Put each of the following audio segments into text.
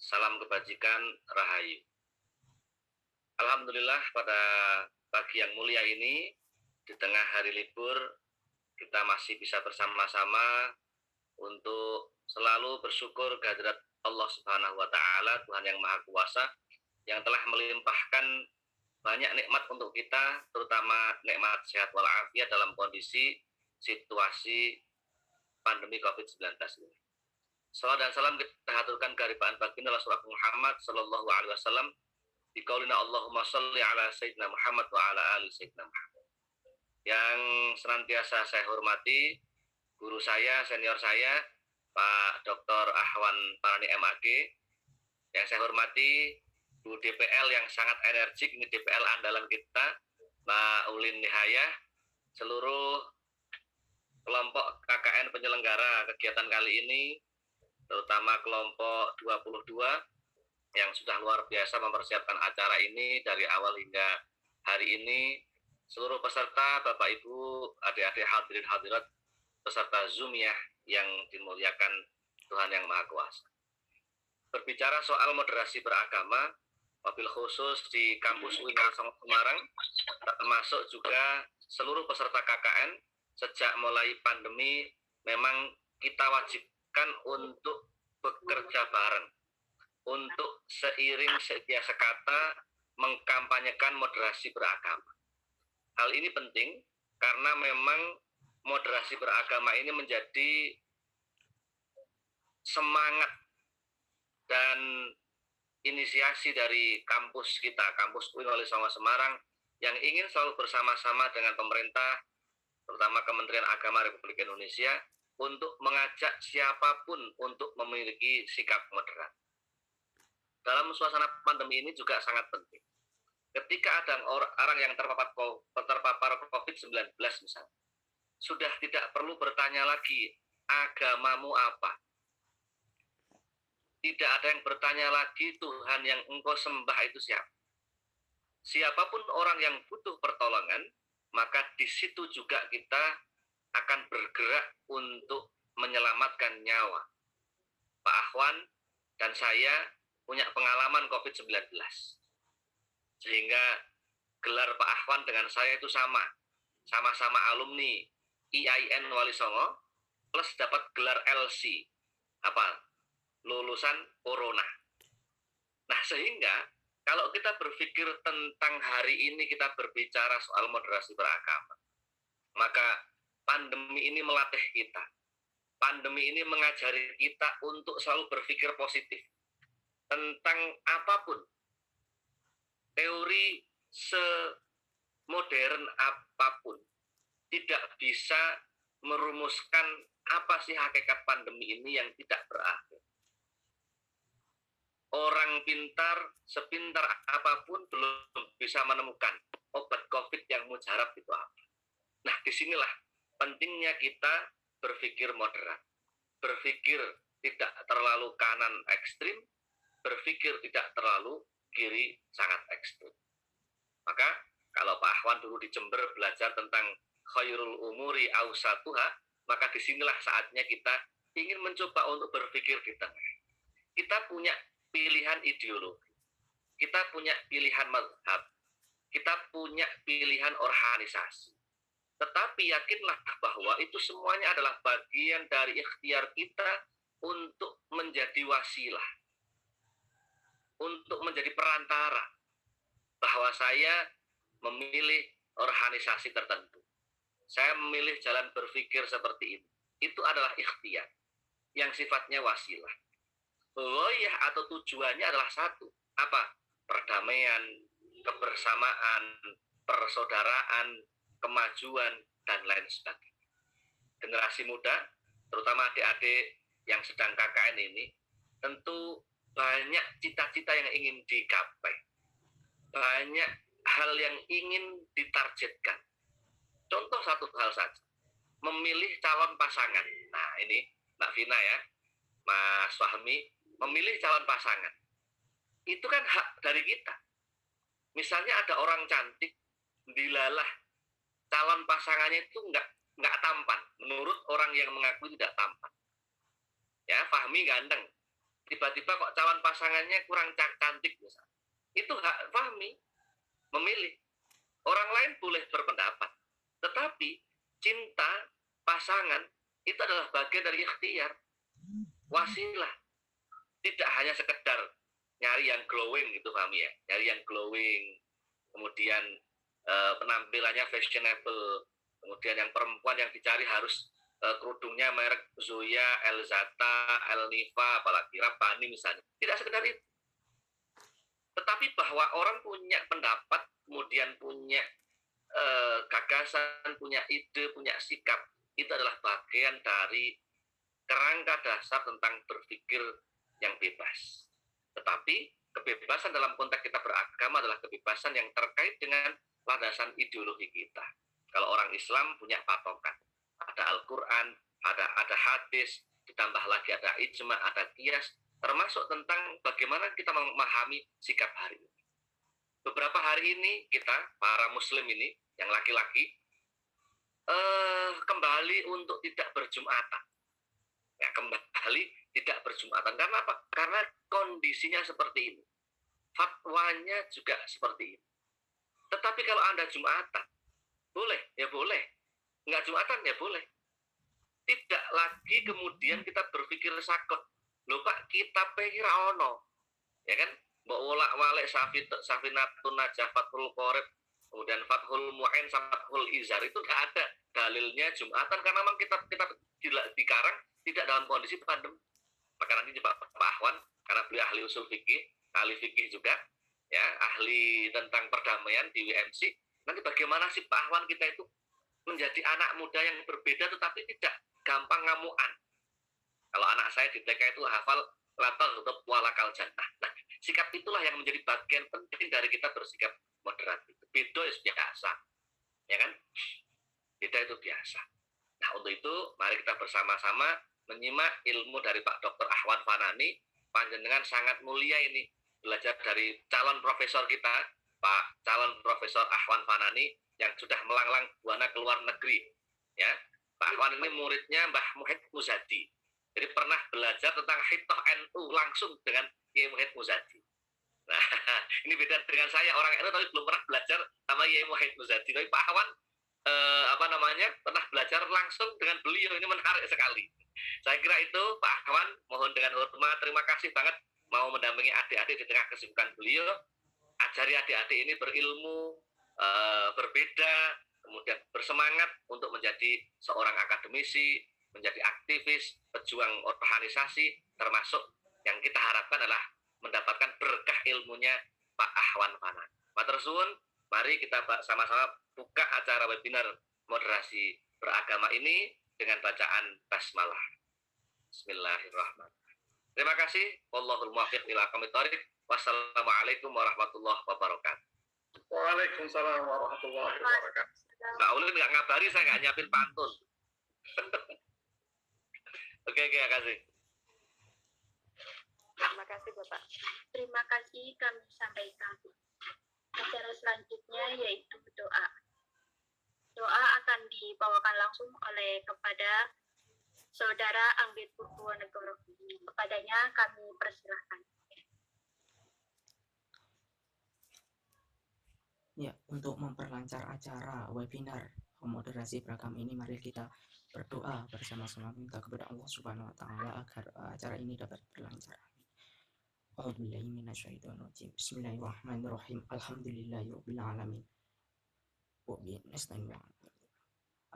Salam kebajikan, rahayu. Alhamdulillah pada pagi yang mulia ini, di tengah hari libur, kita masih bisa bersama-sama untuk selalu bersyukur kehadirat Allah Subhanahu wa Ta'ala, Tuhan yang Maha Kuasa, yang telah melimpahkan banyak nikmat untuk kita, terutama nikmat sehat walafiat dalam kondisi situasi pandemi COVID-19 ini. Salam dan salam kita haturkan keharibaan baginda Rasulullah Muhammad Sallallahu Alaihi Wasallam di qaulina Allahumma sholli ala Sayyidina Muhammad wa ala ali Sayyidina Muhammad. Yang senantiasa saya hormati guru saya, senior saya, Pak Dr. Ahwan Parani MAG. Yang saya hormati Bu DPL yang sangat energik, ini DPL andalan kita, Mbak Ulin Nihayah, seluruh kelompok KKN penyelenggara kegiatan kali ini, terutama kelompok 22 yang sudah luar biasa mempersiapkan acara ini dari awal hingga hari ini, seluruh peserta, Bapak Ibu, adik-adik hadirin hadirat, peserta Zoom ya, yang dimuliakan Tuhan yang Maha Kuasa. Berbicara soal moderasi beragama, mobil khusus di kampus UIN Semarang, termasuk juga seluruh peserta KKN, sejak mulai pandemi, memang kita wajibkan untuk bekerja bareng, untuk seiring setia sekata mengkampanyekan moderasi beragama. Hal ini penting karena memang moderasi beragama ini menjadi semangat dan inisiasi dari kampus kita, kampus UIN Wali Songo Semarang, yang ingin selalu bersama-sama dengan pemerintah, terutama Kementerian Agama Republik Indonesia, untuk mengajak siapapun untuk memiliki sikap moderat. Dalam suasana pandemi ini juga sangat penting. Ketika ada orang yang terpapar COVID-19 misalnya, sudah tidak perlu bertanya lagi, agamamu apa? Tidak ada yang bertanya lagi, Tuhan yang engkau sembah itu siapa? Siapapun orang yang butuh pertolongan, maka di situ juga kita akan bergerak untuk menyelamatkan nyawa. Pak Ahwan dan saya punya pengalaman COVID-19. Sehingga gelar Pak Ahwan dengan saya itu sama-sama alumni IAIN Wali Songo, plus dapat gelar LC, lulusan Corona. Nah, sehingga kalau kita berpikir tentang hari ini kita berbicara soal moderasi beragama, maka pandemi ini melatih kita. Pandemi ini mengajari kita untuk selalu berpikir positif tentang apapun. Teori semodern apapun tidak bisa merumuskan apa sih hakikat pandemi ini yang tidak berakhir. Orang pintar, sepintar apapun belum bisa menemukan obat COVID yang mujarab itu apa. Nah, disinilah pentingnya kita berpikir moderat. Berpikir tidak terlalu kanan ekstrim, berpikir tidak terlalu kiri sangat ekstrim. Maka kalau Pak Ahwan dulu di Jember belajar tentang khairul umuri awsatuha, maka disinilah saatnya kita ingin mencoba untuk berpikir di tengah. Kita punya pilihan ideologi, kita punya pilihan mazhab, kita punya pilihan organisasi. Tetapi yakinlah bahwa itu semuanya adalah bagian dari ikhtiar kita untuk menjadi wasilah, untuk menjadi perantara, bahwa saya memilih organisasi tertentu, saya memilih jalan berpikir seperti ini. Itu adalah ikhtiar yang sifatnya wasilah. Ghoyah atau tujuannya adalah satu. Apa? Perdamaian, kebersamaan, persaudaraan, kemajuan, dan lain sebagainya. Generasi muda, terutama adik-adik yang sedang KKN ini, tentu banyak cita-cita yang ingin digapai. Banyak hal yang ingin ditargetkan. Contoh satu hal saja, memilih calon pasangan. Nah ini Mbak Vina ya, Mas Fahmi, memilih calon pasangan. Itu kan hak dari kita. Misalnya ada orang cantik, dilalah calon pasangannya itu nggak tampan. Menurut orang yang mengaku tidak tampan. Ya, Fahmi ganteng. tiba-tiba kok calon pasangannya kurang cantik misalnya. Itu hak Fahmi, memilih. Orang lain boleh berpendapat. Tetapi cinta pasangan itu adalah bagian dari ikhtiar, wasilah. Tidak hanya sekedar nyari yang glowing gitu Fahmi ya. Nyari yang glowing, kemudian penampilannya fashionable, kemudian yang perempuan yang dicari harus kerudungnya merek Zoya, Elzata, Elniva, apalagi Rabbani misalnya. Tidak sekedar itu. Tetapi bahwa orang punya pendapat, kemudian punya gagasan, punya ide, punya sikap, itu adalah bagian dari kerangka dasar tentang berpikir yang bebas. Tetapi kebebasan dalam konteks kita beragama adalah kebebasan yang terkait dengan landasan ideologi kita. Kalau orang Islam punya patokan, ada Al-Quran, ada hadis, ditambah lagi ada ijma, ada qiyas, termasuk tentang bagaimana kita memahami sikap hari ini. Beberapa hari ini kita, para muslim ini, yang laki-laki, kembali untuk tidak berjumatan. Ya, kembali tidak berjumatan. Karena apa? Karena kondisinya seperti ini. Fatwanya juga seperti ini. Tetapi kalau Anda jumatan, boleh, ya boleh. Nggak jumatan, ya boleh. Tidak lagi kemudian kita berpikir sakot. Loh Pak, kita pikir ono. Ya kan? Mbak wolak-walik Safinatun Najah Fathul Qorib, kemudian Fathul Mu'in, Fathul Izar, itu nggak ada dalilnya Jumatan karena memang kita dikarang tidak dalam kondisi pandemi. Maka nanti Pak Ahwan, karena beliau ahli usul fikih, ahli fikih juga, ya ahli tentang perdamaian di WMC, nanti bagaimana sih Pak Ahwan kita itu menjadi anak muda yang berbeda tetapi tidak gampang ngamuan. Kalau anak saya di TK itu hafal latar untuk walakal jannah. Nah, sikap itulah yang menjadi bagian penting dari kita bersikap moderat. Beda itu biasa, ya kan? Beda itu biasa. Nah, untuk itu mari kita bersama-sama menyimak ilmu dari Pak Dr. Ahwan Fanani. Panjenengan sangat mulia ini belajar dari calon profesor kita, Pak calon Profesor Ahwan Fanani yang sudah melanglang buana ke luar negeri. Ya, Pak Ahwan ini muridnya Mbah Muhid Muzadi. Jadi pernah belajar tentang Hitoh NU langsung dengan Kiai Muhid Muzadi. Nah, ini beda dengan saya, orang NU tapi belum pernah belajar sama Kiai Muhid Muzadi. Tapi Pak Ahwan pernah belajar langsung dengan beliau, ini menarik sekali. Saya kira itu Pak Ahwan, mohon dengan hormat, terima kasih banget mau mendampingi adik-adik di tengah kesibukan beliau. Ajari adik-adik ini berilmu, berbeda, kemudian bersemangat untuk menjadi seorang akademisi, menjadi aktivis, pejuang organisasi, termasuk yang kita harapkan adalah mendapatkan berkah ilmunya Pak Ahwan Fanani. Matur suwun, mari kita sama-sama buka acara webinar moderasi beragama ini dengan bacaan basmalah. Bismillahirrahmanirrahim. Terima kasih. Wallahul muwaffiq ila aqwamit thoriq. Wassalamualaikum warahmatullahi wabarakatuh. Waalaikumsalam warahmatullahi wabarakatuh. Pak Ulin nggak ngabari, saya nggak nyiapin pantun. Oke, terima kasih. Terima kasih Bapak. Terima kasih kami sampaikan. Acara selanjutnya yaitu doa. Doa akan dibawakan langsung oleh kepada Saudara Anggit Purwonegoro. Kepadanya kami persilahkan. Ya, untuk memperlancar acara webinar moderasi beragama ini, mari kita berdoa bersama-sama minta kepada Allah Subhanahu wa taala agar acara ini dapat berlancar. A'udzubillahi minasyaitonirrajim. Bismillahirrahmanirrahim. Alhamdulillahirabbil alamin. Wa bihi nasta'in.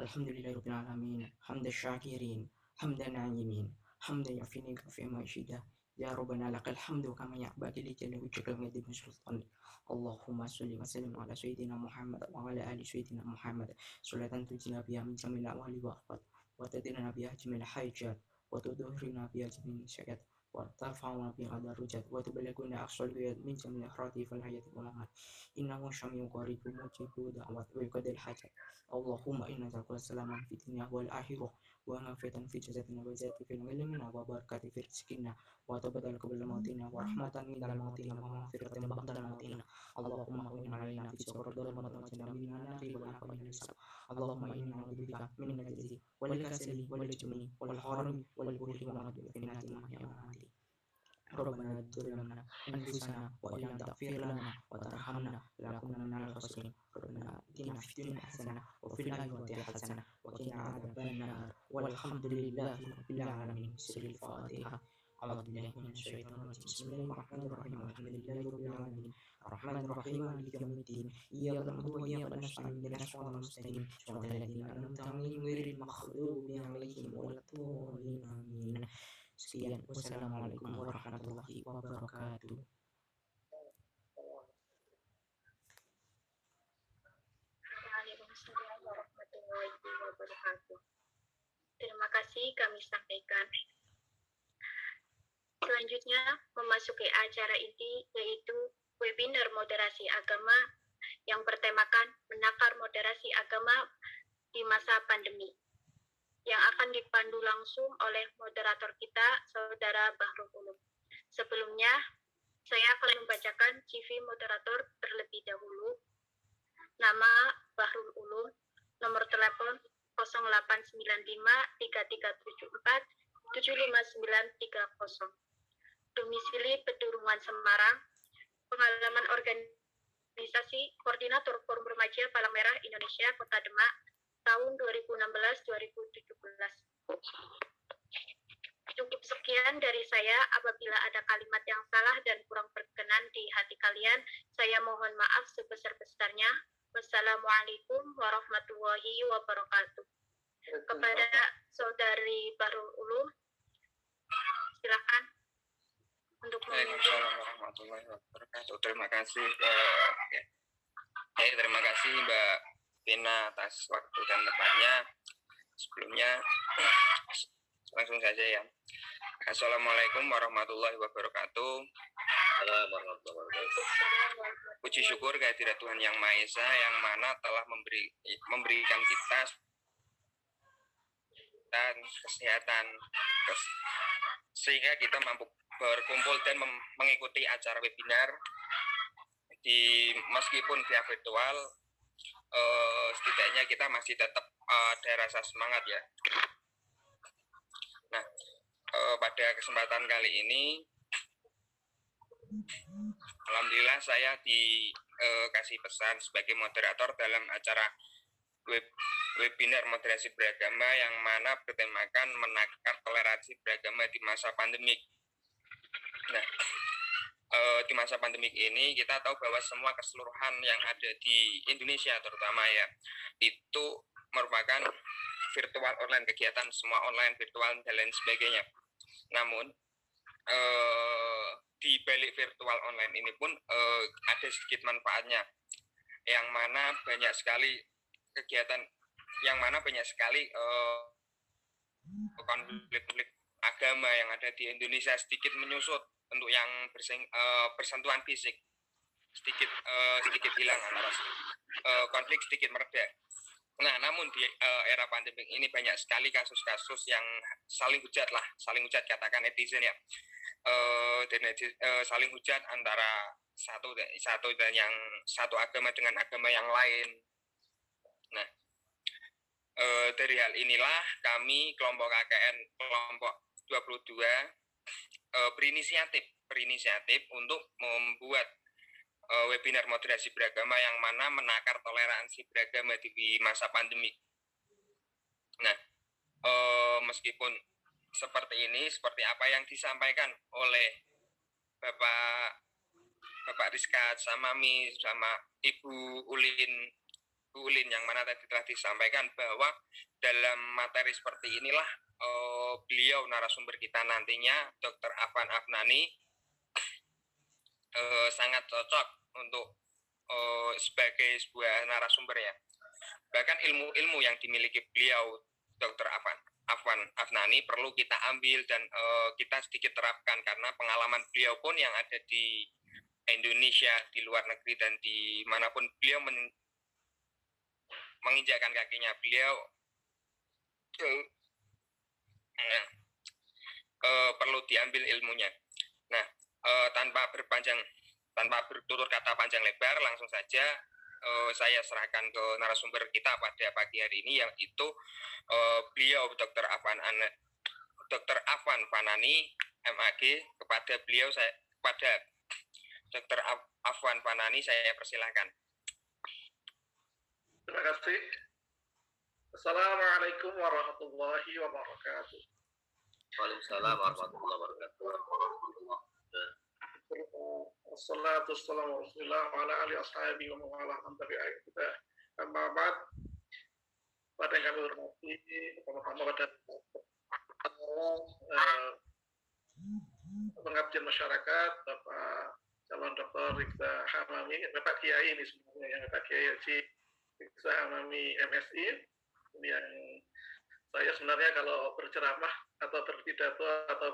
Alhamdulillahirabbil alamin. Hamdan syakirin, hamdan na'imin, hamdan yafini kafi ma syida. Ya Rabbana lakal hamdu kama ya'badi li jalali wajhika wa yadimu sultan. Allahumma salli wa sallim ala sayyidina Muhammad wa ala ali sayyidina Muhammad. Salatan tujina biha min jamil ahwali wa akhwat wa tadina biha jamil hajat wa tudhhirina biha jamil syayat wa tarfa'una biha darajat wa tuballighuna aqsal biyad min jamil akhrati fal hayati wal mamat. Innahu syami'un qaribun mujibu da'wat wa yuqadil hajat. Allahumma inna ta'ala salaman fid dunya wal akhirah wa nafiatan fi jazatina wa zati fil ilmina wa barakati fi rizqina wa tabadal qabla mautina wa rahmatan minal mautina wa maghfiratan ba'dal mautina. Allahumma inna alaina fi sawradul mutawajjina min nari wa afa min hisab. Allahumma inna na'udzubika min al-jazzi wal kasali wal jumni wal harami wal buhri wa na'udzu bika min al-mahya wa al-mamati. ربنا ظلمنا أنفسنا وإن لم تغفر لنا وترحمنا لنكونن من الخاسرين ربنا آتنا في الدنيا حسنة وفي الآخرة حسنة وقنا عذاب النار والحمد لله رب العالمين. بسر الفاتحة. أعوذ بالله من الشيطان الرجيم. بسم الله الرحمن الرحيم. الحمد لله رب العالمين الرحمن الرحيم مالك يوم الدين إياك نعبد وإياك نستعين اهدنا الصراط المستقيم صراط الذين أنعمت عليهم غير المغضوب عليهم ولا الضالين آمين. Sekian, wassalamualaikum warahmatullahi wabarakatuh. Waalaikumsalam warahmatullahi wabarakatuh. Terima kasih kami sampaikan. Selanjutnya memasuki acara inti yaitu webinar moderasi agama yang bertemakan menakar moderasi agama di masa pandemi, yang akan dipandu langsung oleh moderator kita, Saudara Bahrul Ulum. Sebelumnya, saya akan membacakan CV moderator terlebih dahulu. Nama Bahrul Ulum, nomor telepon 0895 3374 75930. Domisili Pedurungan Semarang. Pengalaman organisasi Koordinator Forum Remaja Palang Merah Indonesia Kota Demak tahun 2016-2017. Cukup sekian dari saya. Apabila ada kalimat yang salah dan kurang berkenan di hati kalian, saya mohon maaf sebesar-besarnya. Wassalamualaikum warahmatullahi wabarakatuh. Kepada Saudari Bahrul Ulum, silakan untuk memimpin. Waalaikumsalam warahmatullahi wabarakatuh. Terima kasih. Terima kasih Mbak Vina atas waktu dan tempatnya. Sebelumnya langsung saja ya. Assalamualaikum warahmatullahi wabarakatuh. Puji syukur kehadirat Tuhan Yang Maha Esa yang mana telah memberikan kita dan kesehatan sehingga kita mampu berkumpul dan mengikuti acara webinar meskipun via virtual. Setidaknya kita masih tetap ada rasa semangat ya. Nah, pada kesempatan kali ini alhamdulillah saya dikasih pesan sebagai moderator dalam acara webinar moderasi beragama yang mana bertemakan menakar toleransi beragama di masa pandemik. Nah, di masa pandemik ini kita tahu bahwa semua keseluruhan yang ada di Indonesia terutama ya, itu merupakan virtual online, kegiatan semua online, virtual dan lain sebagainya. Namun di balik virtual online ini pun ada sedikit manfaatnya, yang mana banyak sekali kegiatan, yang mana banyak sekali konflik-konflik agama yang ada di Indonesia sedikit menyusut untuk yang bersentuhan fisik, sedikit hilang, antara konflik sedikit mereda. Nah, namun di era pandemi ini banyak sekali kasus-kasus yang saling hujat katakan netizen ya, saling hujat antara satu dan yang satu agama dengan agama yang lain. Nah, dari hal inilah kami kelompok KKN kelompok 22 berinisiatif untuk membuat webinar moderasi beragama yang mana menakar toleransi beragama di masa pandemi. Nah, meskipun seperti ini, seperti apa yang disampaikan oleh Bapak Rizka sama Mi sama Ibu Ulin yang mana tadi telah disampaikan bahwa dalam materi seperti inilah beliau narasumber kita nantinya Dr. Afan Afnani sangat cocok untuk sebagai sebuah narasumber ya. Bahkan ilmu-ilmu yang dimiliki beliau Dr. Afan Afnani perlu kita ambil dan kita sedikit terapkan, karena pengalaman beliau pun yang ada di Indonesia, di luar negeri dan dimanapun beliau menginjakkan kakinya, beliau perlu diambil ilmunya. Nah, tanpa bertutur kata panjang lebar, langsung saja saya serahkan ke narasumber kita pada pagi hari ini, yaitu beliau Dr. Dr. Afwan Fanani, MAG. Kepada Dr. Afwan Fanani saya persilahkan. Terima kasih. Assalamualaikum warahmatullahi wabarakatuh. Waalaikumsalam warahmatullahi wabarakatuh. Wassalatu wassalamu ala alihi ashabi wa mawala man tabi'ahum kita. Amma ba'd. Pada yang kami hormati, pertama-tama pada pengabdian masyarakat, Bapak calon Dr. Rikza Hamami, Bapak Kiai ini sebenarnya, yang Bapak Kiai Haji Rikza Hamami MSI. Ini yang saya sebenarnya kalau berceramah atau berpidato atau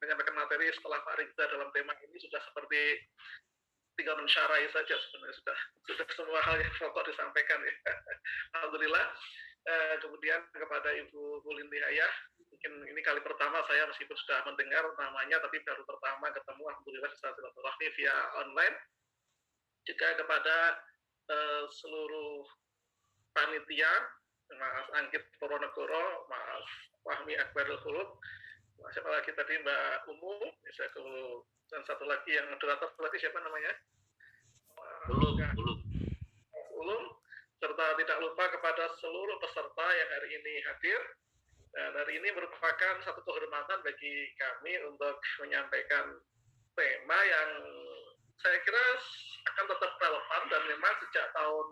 menyampaikan materi setelah Pak Rikza dalam tema ini sudah seperti tinggal mensyarai saja sebenarnya, sudah semua hal yang pokok disampaikan ya. Alhamdulillah. Kemudian kepada Ibu Linti Hayah, mungkin ini kali pertama saya meskipun sudah mendengar namanya tapi baru pertama ketemu, alhamdulillah bisa silaturahmi via online. Juga kepada seluruh panitia, Mas Anggit Poronegoro, Mas Fahmi Akbarul Khulud, siapa lagi tadi Mbak Umu, dan satu lagi yang moderator tadi siapa namanya? Ulum, serta tidak lupa kepada seluruh peserta yang hari ini hadir. Dan hari ini merupakan satu kehormatan bagi kami untuk menyampaikan tema yang saya kira akan tetap relevan dan memang sejak tahun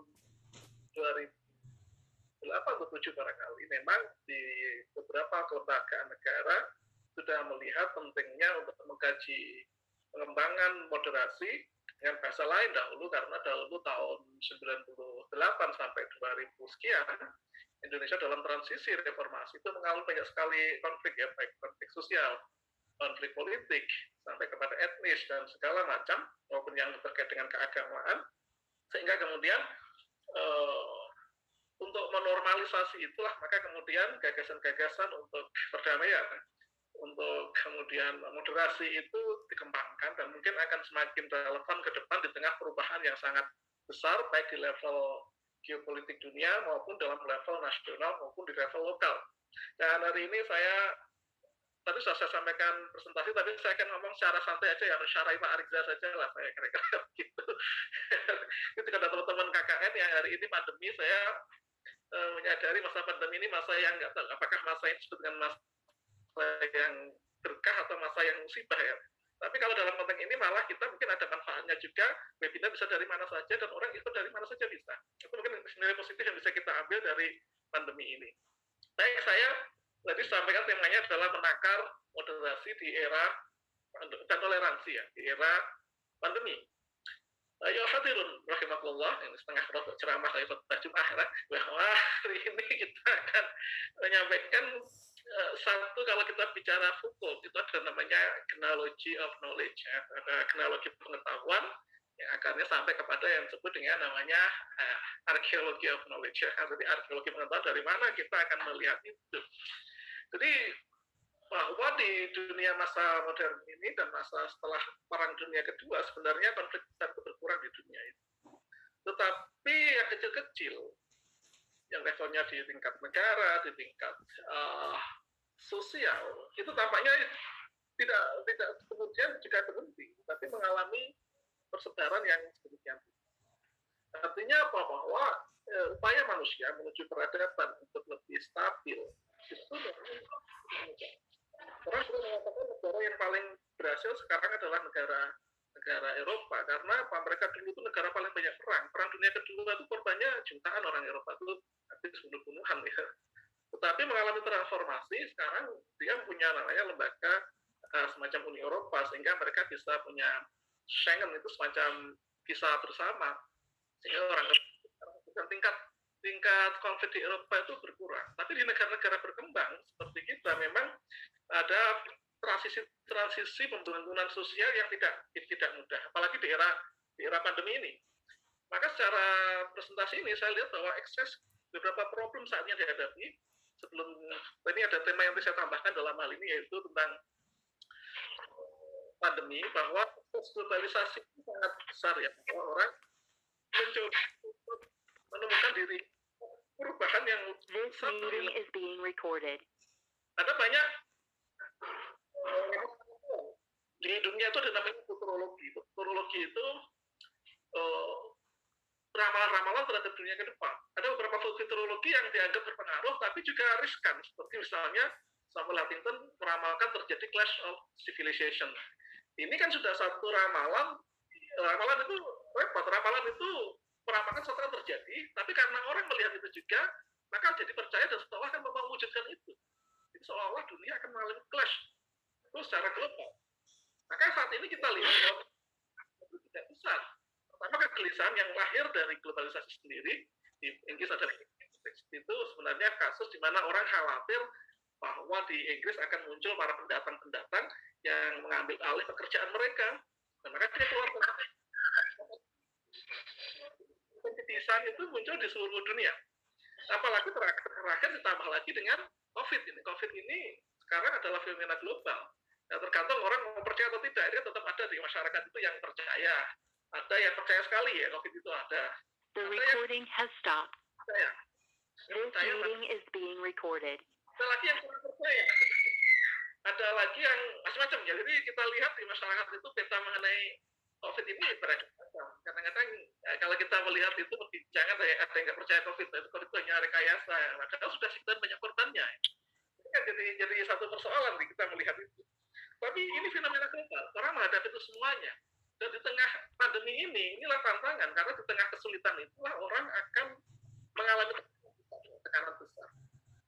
2008 atau 2007 barangkali memang di beberapa kelembagaan negara sudah melihat pentingnya untuk mengkaji pengembangan moderasi dengan bahasa lain dahulu, karena dahulu tahun 98 sampai 2000 sekian Indonesia dalam transisi reformasi itu mengalami banyak sekali konflik ya, baik konflik sosial, konflik politik, sampai kepada etnis dan segala macam, maupun yang terkait dengan keagamaan, sehingga kemudian untuk menormalisasi itulah maka kemudian gagasan-gagasan untuk perdamaian, untuk kemudian moderasi itu dikembangkan dan mungkin akan semakin relevan ke depan di tengah perubahan yang sangat besar baik di level geopolitik dunia maupun dalam level nasional maupun di level lokal. Dan hari ini tadi sudah saya sampaikan presentasi, tapi saya akan ngomong secara santai aja ya, mensyarai Pak Rikza saja lah, saya kira-kira begitu. Ketika ada teman-teman KKN yang hari ini pandemi, saya menyadari masa pandemi ini masa yang nggak tahu apakah masa yang disebut dengan masa yang berkah atau masa yang musibah ya. Tapi kalau dalam konteks ini malah kita mungkin ada manfaatnya juga, webinar bisa dari mana saja dan orang ikut dari mana saja bisa. Itu mungkin nilai positif yang bisa kita ambil dari pandemi ini. Baik, saya tadi sampaikan temanya adalah menakar moderasi di era dan toleransi ya, di era pandemi. Ya hadirun rahimakumullah, ini setengah rokok ceramah saya khutbah Jumat bahwa hari ini kita akan menyampaikan satu, kalau kita bicara hukum itu ada namanya genealogy of knowledge ya, ada genealogi pengetahuan yang akarnya sampai kepada yang disebut dengan namanya archaeology of knowledge ya. Jadi arkeologi pengetahuan dari mana kita akan melihat itu. Jadi bahwa di dunia masa modern ini dan masa setelah Perang Dunia Kedua sebenarnya konflik besar itu berkurang di dunia itu. Tetapi yang kecil-kecil, yang levelnya di tingkat negara, di tingkat sosial, itu tampaknya tidak kemudian juga berhenti, tapi mengalami persebaran yang sedemikian. Artinya apa? Bahwa upaya manusia menuju peradaban untuk lebih stabil itu orang sudah mengatakan negara yang paling berhasil sekarang adalah negara Eropa, karena apa? Mereka dulu itu negara paling banyak perang dunia kedua itu korbannya jutaan orang Eropa itu habis bunuh-bunuhan ya. Tetapi mengalami transformasi, sekarang dia punya namanya lembaga semacam Uni Eropa, sehingga mereka bisa punya Schengen itu semacam visa bersama, sehingga orang dan tingkat konflik di Eropa itu berkurang. Tapi di negara-negara berkembang seperti kita memang ada transisi pembangunan sosial yang tidak mudah, apalagi di era pandemi ini. Maka secara presentasi ini saya lihat bahwa ekses beberapa problem saat ini dihadapi. Sebelum ini ada tema yang saya tambahkan dalam hal ini, yaitu tentang pandemi, bahwa globalisasi itu sangat besar ya, bahwa orang mencoba menemukan diri perubahan yang This meeting is being recorded. ada banyak Di dunia itu ada namanya futurologi. Futurologi itu ramalan-ramalan terhadap dunia ke depan. Ada beberapa futurologi yang dianggap berpengaruh, tapi juga riskan. Seperti misalnya Samuel Huntington meramalkan terjadi clash of civilization. Ini kan sudah satu ramalan itu repot. Ramalan itu meramalkan sesuatu yang terjadi, tapi karena orang melihat itu juga, maka jadi percaya dan seolah akan mewujudkan itu. Jadi seolah-olah dunia akan mengalami clash itu secara global. Maka saat ini kita lihat bahwa itu tidak besar. Pertama, kegelisahan yang lahir dari globalisasi sendiri. Di Inggris ada itu sebenarnya kasus di mana orang khawatir bahwa di Inggris akan muncul para pendatang-pendatang yang mengambil alih pekerjaan mereka. Dan maka dia keluar kompetisi itu muncul di seluruh dunia. Apalagi terakhir ditambah lagi dengan COVID ini. COVID ini sekarang adalah fenomena global. Ya, tergantung orang mau percaya atau tidak, dia tetap ada di masyarakat itu yang percaya. Ada yang percaya sekali ya COVID itu ada. The recording has stopped. Percaya. This meeting is being recorded. Ada lagi yang kurang percaya. Ada lagi yang macam-macam ya. Jadi kita lihat di masyarakat itu peta mengenai COVID ini beragam. Kadang-kadang ya, kalau kita melihat itu jangan ada yang nggak percaya COVID itu hanya rekayasa. Padahal sudah sekian banyak korbannya. Ini kan jadi satu persoalan kita melihat itu. Tapi ini fenomena global. Orang menghadapi itu semuanya. Dan di tengah pandemi ini, inilah tantangan. Karena di tengah kesulitan itulah orang akan mengalami tekanan besar.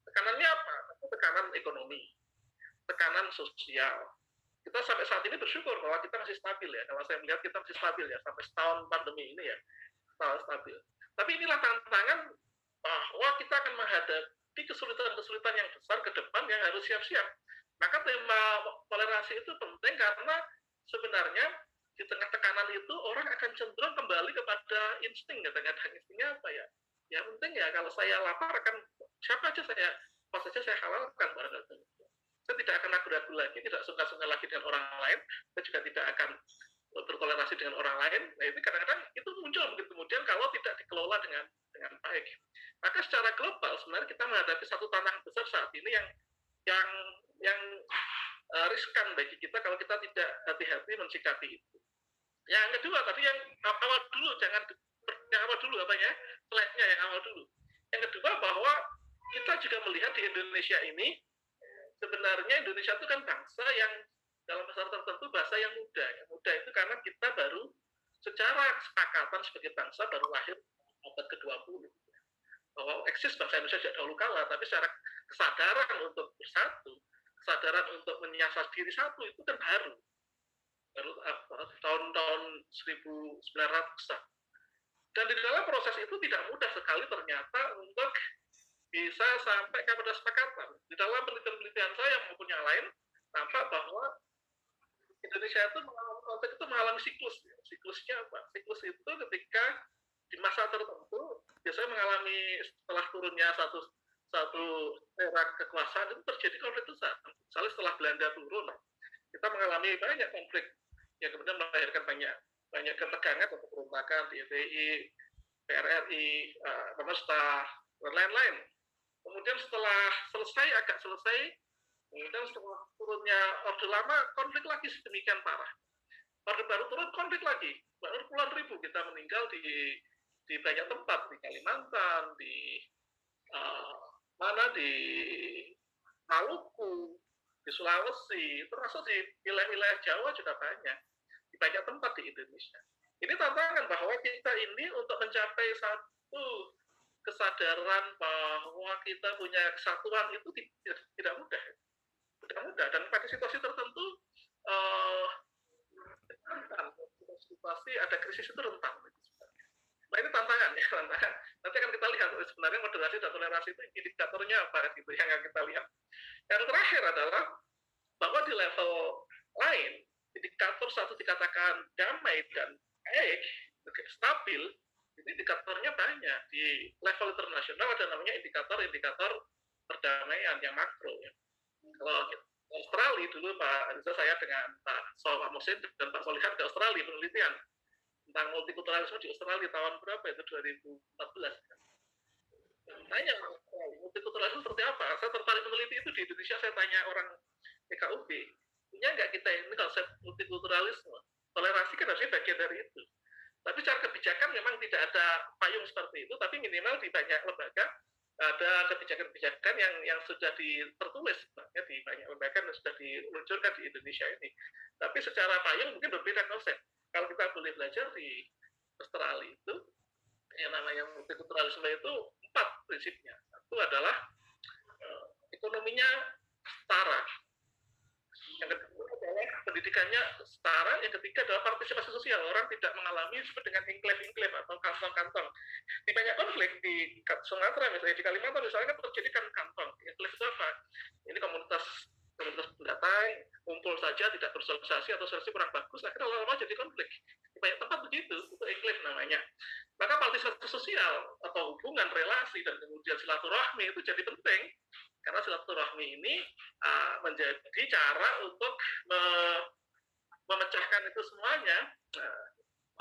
Tekanannya apa? Tekanan ekonomi, tekanan sosial. Kita sampai saat ini bersyukur bahwa kita masih stabil ya. Kalau saya melihat kita masih stabil ya sampai setahun pandemi ini ya, setahun stabil. Tapi inilah tantangan bahwa kita akan menghadapi kesulitan-kesulitan yang besar ke depan yang harus siap-siap. Maka tema toleransi itu penting karena sebenarnya di tengah tekanan itu orang akan cenderung kembali kepada insting. Kadang-kadang instingnya apa ya? Ya penting ya kalau saya lapar akan siapa aja saya pas saja saya halalkan barangkali. Saya tidak akan ragu-ragu lagi, tidak suka-suka lagi dengan orang lain, saya juga tidak akan bertoleransi dengan orang lain. Nah itu kadang-kadang itu muncul mungkin kemudian kalau tidak dikelola dengan baik. Maka secara global sebenarnya kita menghadapi satu tantangan besar saat ini yang riskan bagi kita kalau kita tidak hati-hati mensikapi itu. Yang kedua tadi yang awal dulu, yang awal dulu apa ya, slide-nya yang awal dulu. Yang kedua bahwa kita juga melihat di Indonesia ini sebenarnya Indonesia itu kan bangsa yang dalam bahasa tertentu bahasa yang muda. Yang muda itu karena kita baru secara kesepakatan sebagai bangsa baru lahir abad ke-20. Bahwa eksis bangsa Indonesia sejak dahulu kala, tapi secara kesadaran untuk bersatu, kesadaran untuk menyasar diri satu itu kan baru tahun-tahun 1900-an. Dan di dalam proses itu tidak mudah sekali ternyata untuk bisa sampai kepada kesepakatan. Di dalam penelitian saya maupun yang lain, nampak bahwa Indonesia itu mengalami siklus. Siklusnya apa? Siklus itu ketika di masa tertentu biasanya mengalami setelah turunnya satu era kekuasaan itu terjadi konflik besar. Misalnya setelah Belanda turun, kita mengalami banyak konflik yang kemudian melahirkan banyak ketegangan atau pemberontakan di FPI, PRRI, Pemesta, dan lain-lain. Kemudian setelah agak selesai, kemudian setelah turunnya Orde Lama, konflik lagi sedemikian parah. Orde Baru turun, konflik lagi. Baru puluhan ribu kita meninggal di banyak tempat, di Kalimantan, di di Maluku, di Sulawesi, termasuk di wilayah-wilayah Jawa juga banyak. Di banyak tempat di Indonesia. Ini tantangan bahwa kita ini untuk mencapai satu kesadaran bahwa kita punya kesatuan itu tidak mudah. Tidak mudah. Dan pada situasi tertentu, situasi ada krisis itu rentan. Nah ini tantangan ya, tantangan. Nanti akan kita lihat sebenarnya moderasi dan toleransi itu indikatornya apa gitu yang kita lihat. Yang terakhir adalah bahwa di level lain, indikator satu dikatakan damai dan baik, stabil, ini indikatornya banyak. Di level internasional ada namanya indikator perdamaian yang makro. Ya. Kalau Australia dulu Pak Riza, saya dengan Pak Soleh Musin dan Pak Solihan ke Australia penelitian tentang multikulturalisme di Australia tahun berapa itu 2014. Tanya multikulturalisme seperti apa? Saya tertarik meneliti itu di Indonesia. Saya tanya orang PKUB, punya nggak kita ini konsep multikulturalisme? Toleransi kan harusnya bagian dari itu. Tapi secara kebijakan memang tidak ada payung seperti itu, tapi minimal di banyak lembaga ada kebijakan-kebijakan yang sudah tertulis sebenarnya di banyak lembaga dan sudah diluncurkan di Indonesia ini. Tapi secara payung mungkin berbeda konsep. Kalau kita boleh belajar di Australia itu, yang namanya multikulturalisme itu 4 prinsipnya. Satu adalah ekonominya setara. Yang kedua adalah pendidikannya setara. Yang ketiga adalah partisipasi sosial. Orang tidak mengalami disebut dengan enklave atau kantong-kantong. Di banyak konflik di Sumatera misalnya, di Kalimantan misalnya kan terjadi kan kantong. Enklave itu apa? Ini komunitas pendatang kumpul saja, tidak bersosialisasi atau sosialisasi kurang bagus, akhirnya lama-lama jadi konflik. Di banyak tempat begitu, itu enklave namanya. Maka partisipasi sosial atau hubungan, relasi, dan kemudian silaturahmi itu jadi penting. Karena silaturahmi ini menjadi cara untuk memecahkan itu semuanya.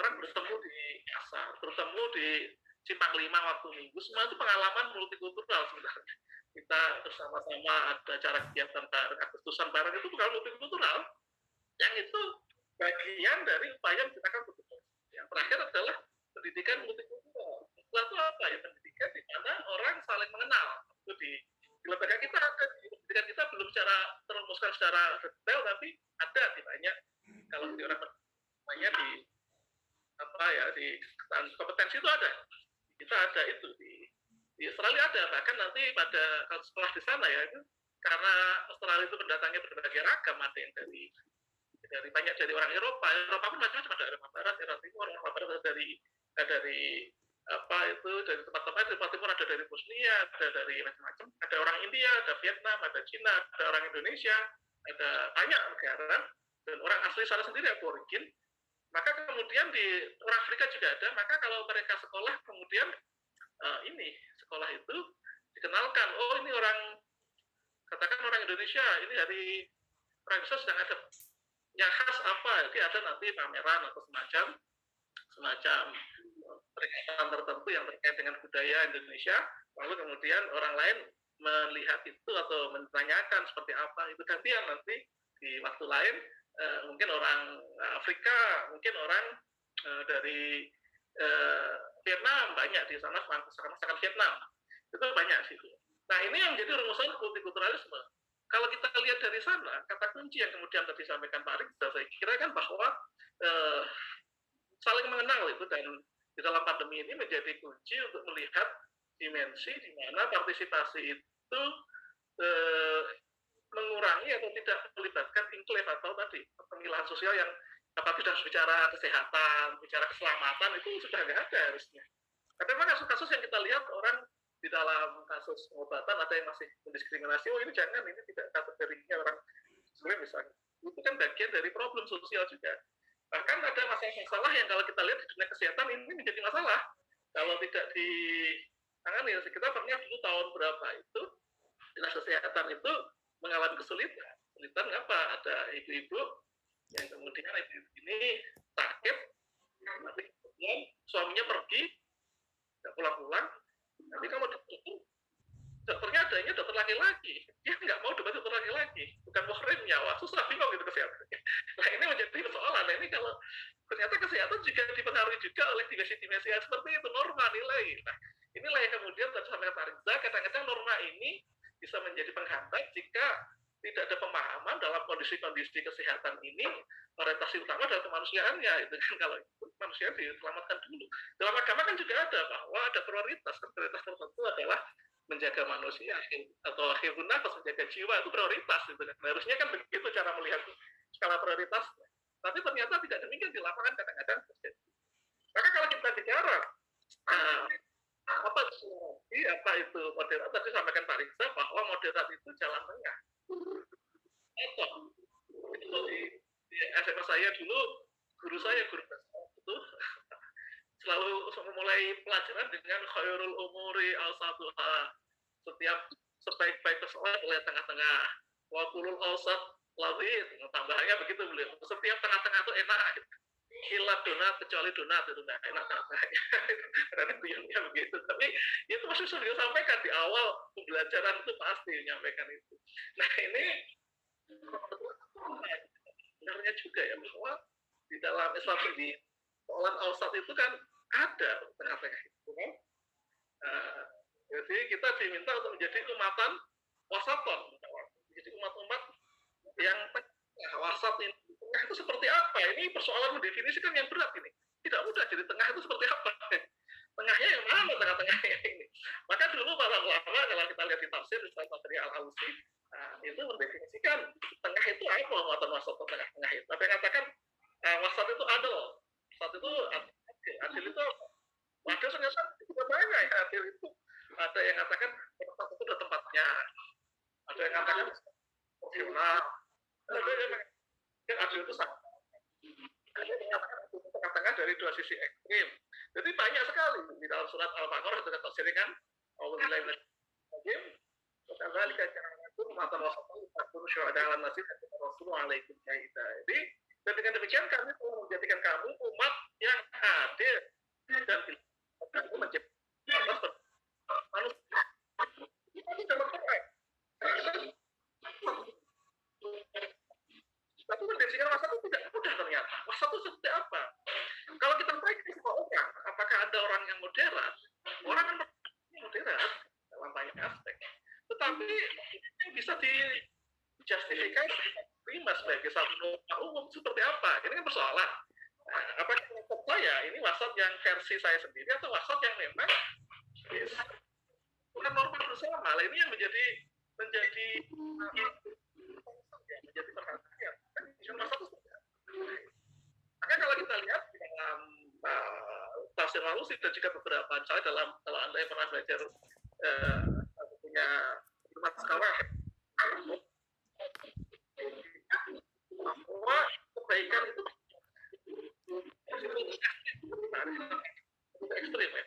Orang bertemu di pasar, bertemu di Simpang 5 waktu Minggu, semua itu pengalaman multikultural sebenarnya. Kita bersama-sama ada acara kegiatan bareng, Agustusan bareng, itu bukan multikultural. Yang itu bagian dari upaya menciptakan kultur. Yang terakhir adalah pendidikan multikultural. Itu apa ya? Pendidikan di mana orang saling mengenal. Itu di lembaga kita ada, di pendidikan kita belum terumuskan secara detail, tapi ada di banyak, kalau di orang namanya di kompetensi itu ada. Kita ada itu di Australia ada, bahkan nanti pada sekolah di sana ya, itu karena Australia itu pendatangnya berbagai ragam, ada yang dari banyak dari orang Eropa pun macam-macam, ada Eropa Barat, Eropa Timur, Eropa Barat dari dari tempat-tempat di Eropa Timur, ada dari Bosnia, ada dari macam-macam, ada orang India, ada Vietnam, ada Cina, ada orang Indonesia, ada banyak negara, dan orang asli sana sendiri aborigin. Maka kemudian di orang Afrika juga ada, maka kalau mereka sekolah kemudian sekolah itu dikenalkan, oh ini katakan orang Indonesia, ini dari orang Indonesia sedang ada yang khas apa, jadi ada nanti pameran atau semacam peringatan tertentu yang terkait dengan budaya Indonesia, lalu kemudian orang lain melihat itu atau menanyakan seperti apa, itu gantian nanti di waktu lain, mungkin orang Afrika, mungkin orang dari Vietnam, banyak di sana masakan Vietnam, itu banyak sih. Nah ini yang menjadi rumusan multikulturalisme. Kalau kita lihat dari sana, kata kunci yang kemudian tadi disampaikan Pak Rizal, saya kira kan bahwa saling mengenal itu, dan di dalam pandemi ini menjadi kunci untuk melihat dimensi di mana partisipasi itu mengurangi atau tidak melibatkan enklave atau tadi pemilahan sosial yang apalagi sudah bicara kesehatan, bicara keselamatan, itu sudah nggak ada harusnya. Tapi memang kasus-kasus yang kita lihat orang di dalam kasus pengobatan ada yang masih mendiskriminasi, oh ini jangan, ini tidak kategorinya orang muslim misalnya. Itu kan bagian dari problem sosial juga. Bahkan ada masalah-masalah yang kalau kita lihat di dunia kesehatan ini menjadi masalah. Kalau tidak ditangani, kita pernah dulu tahun berapa itu, dinas kesehatan itu mengalami kesulitan. Kesulitan apa? Ada ibu-ibu yang kemudian ibu ini sakit, nanti kemudian suaminya pergi, nggak pulang-pulang, nanti kalau dokternya adanya dokter laki-laki, dia nggak mau dokter laki-laki, bukan muhrimnya, wah susah bingung gitu kesehatan. Nah ini menjadi persoalan. Nah ini kalau ternyata kesehatan juga dipengaruhi juga oleh dimensi-dimensi yang seperti itu, norma nilai. Nah inilah yang kemudian tadi sampai Pak Rizal, kadang-kadang norma ini bisa menjadi penghambat jika tidak ada pemahaman dalam kondisi-kondisi kesehatan ini, orientasi utama adalah kemanusiaannya. Itu kan kalau itu manusia diselamatkan dulu. Dalam agama kan juga ada bahwa ada prioritas tertentu adalah menjaga manusia atau akhirun nafas, menjaga jiwa, itu prioritas. Gitu kan. Harusnya kan begitu cara melihat skala prioritas. Tapi ternyata tidak demikian di lapangan kadang-kadang terjadi. Maka kalau kita bicara apa itu moderat, tadi sampaikan Pak Rizal bahwa moderat itu jalan tengah. Itu di SMA saya dulu, guru itu selalu memulai pelajaran dengan khairul umuri al-saduha, setiap sebaik-baik persoalan oleh tengah-tengah, wa kulul awsat lawit, tambahannya begitu beliau, setiap tengah-tengah itu enak gitu. Ilat donat kecuali donat itu nggak enak namanya, karena tuyulnya begitu. Tapi itu masih sudah disampaikan di awal pembelajaran itu pasti menyampaikan itu. Nah ini benarnya juga ya bahwa di dalam Islam sendiri soalan awsat itu kan ada tengah-tengah itu kan. Jadi kita diminta untuk menjadi umatan wasaton, menjadi umat-umat yang tengah. Wasat ini tengah itu seperti apa? Ini persoalan mendefinisikan yang berat ini. Tidak mudah jadi tengah itu seperti apa. Tengahnya yang mana tengah-tengahnya ini? Maka dulu para ulama kalau kita lihat di tafsir Ustaz Badri Al-Alusi itu mendefinisikan tengah itu apa muatan wasat tengah-tengah itu. Ada yang katakan wasat itu adil. Wasat itu adil itu adil ternyata juga banyak ya adil itu. Ada yang katakan wasat itu ada tempatnya. Ada yang katakan profesional. Ada yang adil itu sama. Ada yang mengatakan tengah-tengah dari dua sisi ekstrim. Jadi banyak sekali di dalam surat Al-Baqarah itu kata kan Alhamdulillah kembali ke itu mata wasatun syuhada ala nasib Rasulullah alaikum syahida. Jadi dengan demikian kami telah menjadikan kamu umat yang adil dan kamu menciptakan manusia. Itu dalam Quran. Tapi mendefinisikan wasat itu tidak mudah ternyata. Wasat itu seperti apa? Kalau kita tanya ke orang, apakah ada orang yang moderat? Orang yang moderat dalam banyak aspek. Tetapi yang bisa dijustifikasi terima sebagai satu norma umum seperti apa? Ini kan persoalan. Apakah menurut saya ini wasat yang versi saya sendiri atau wasat yang memang bukan norma bersama? Nah, ini yang menjadi perhatian. Wasat itu maka kalau kita lihat di dalam tafsir Alusi dan juga beberapa misalnya dalam kalau anda yang pernah belajar punya rumah sekolah bahwa kebaikan itu ekstrim ya.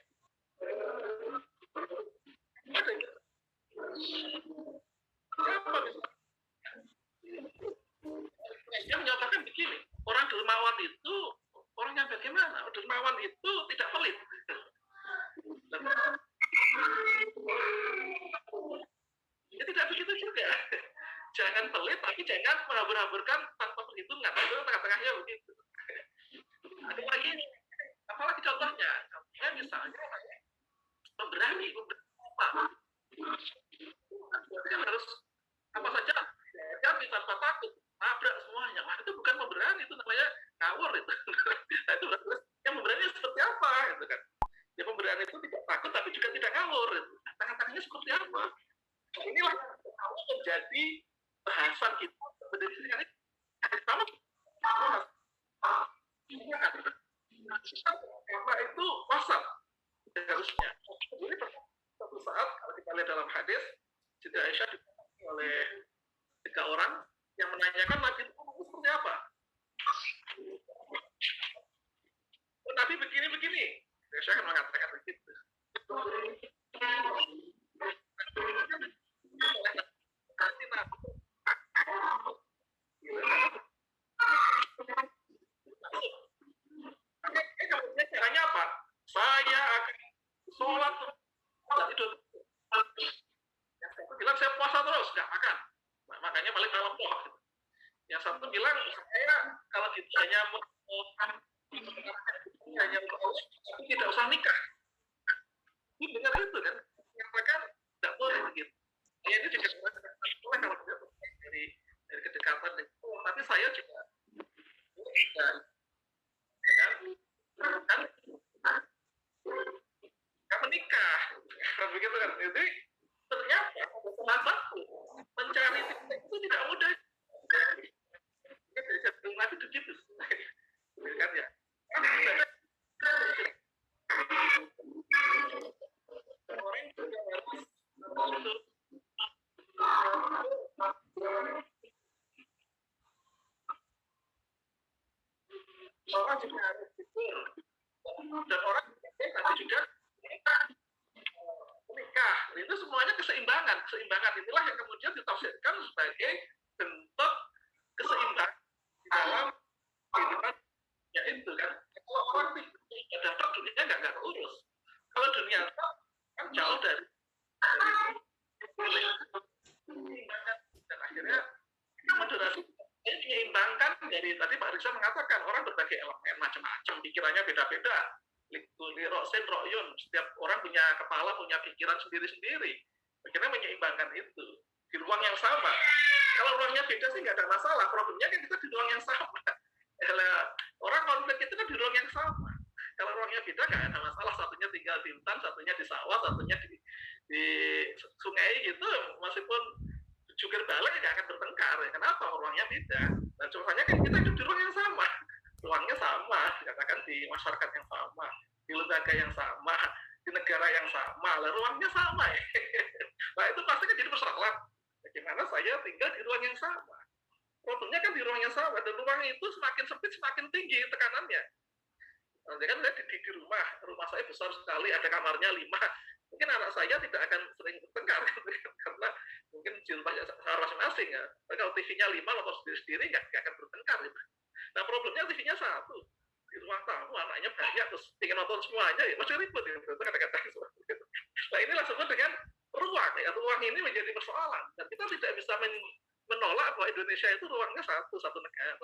Dia menyatakan begini, orang dermawan itu orang yang bagaimana? Dermawan itu tidak pelit. Ya tidak begitu juga. Jangan pelit, tapi jangan menghambur-hamburkan tanpa perhitungan. Itu tengah-tengahnya begitu. Ada lagi, apalagi contohnya? Contohnya misalnya pemberani apa? Harus apa saja jadi tanpa takut, tabrak semuanya. Nah, itu bukan pemberani, itu namanya ngawur itu. Nah, itu yang pemberani seperti apa gitu kan? Ya pemberani itu tidak takut tapi juga tidak ngawur. Gitu. Tengah-tengahnya seperti apa? Inilah yang menjadi bahasan kita berdasarkan sama apa itu wasat harusnya. Jadi suatu saat kalau kita lihat dalam hadis Siti Aisyah ditanya oleh 3 orang yang menanyakan Nabi itu seperti apa? Oh, Nabi begini. Aisyah akan mengatakan begitu. Kemudian caranya apa? Saya akan sholat tidur. Yang satu bilang saya puasa terus, nggak makan. Nah, makanya balik dalam poh. Yang satu bilang saya kalau hanya tapi tidak usah nikah. Ini dengar itu kan? Mengatakan tidak boleh begitu. Ya, ini juga boleh kalau tidak dari kedekatan itu. Tapi saya juga kan menikah, begitu kan? Jadi ternyata sahabatku mencari itu tidak mudah. Nabi begitu, kan ya? Orang juga harus orang juga harus jujur dan orang tapi juga menikah itu semuanya keseimbangan inilah yang kemudian ditafsirkan sebagai bentuk keseimbangan di dalam kehidupan ya itu kan kalau orang tidak dapat dunia nggak keurus kalau dunia kan jauh dari keseimbangan dan akhirnya moderasi menyeimbangkan Jadi tadi Pak Rizal mengatakan orang berbagai elemen macam-macam, pikirannya beda-beda. Liroksen, royun, setiap orang punya kepala, punya pikiran sendiri-sendiri. Bagaimana menyeimbangkan itu di ruang yang sama. Kalau ruangnya beda sih nggak ada masalah. Problemnya kan kita di ruang yang sama. Orang konflik itu kan di ruang yang sama. Kalau ruangnya beda nggak ada masalah. Satunya tinggal di hutan, satunya di sawah, satunya di sungai gitu. Meskipun jungkir balik nggak akan bertengkar. Kenapa? Ruangnya beda. Dan contohnya kan kita hidup di ruang yang sama. Ruangnya sama, dikatakan di masyarakat yang sama, di lembaga yang sama, di negara yang sama, lah ruangnya sama ya. Nah itu pasti kan jadi persoalan. Bagaimana saya tinggal di ruang yang sama? Problemnya kan di ruang yang sama, dan ruang itu semakin sempit semakin tinggi tekanannya. Nanti kan saya di rumah saya besar sekali, ada kamarnya 5. Mungkin anak saya tidak akan sering bertengkar karena mungkin jumlahnya masing-masing ya. Tapi kalau TV-nya 5 atau sendiri-sendiri nggak akan bertengkar gitu. Nah problemnya TV-nya 1 di ruang tamu, anaknya banyak, terus ingin nonton semuanya ya masih ribet ya, itu kadang-kadang seperti itu. Nah inilah sebut dengan ruang ya, ruang ini menjadi persoalan dan kita tidak bisa menolak bahwa Indonesia itu ruangnya satu negara,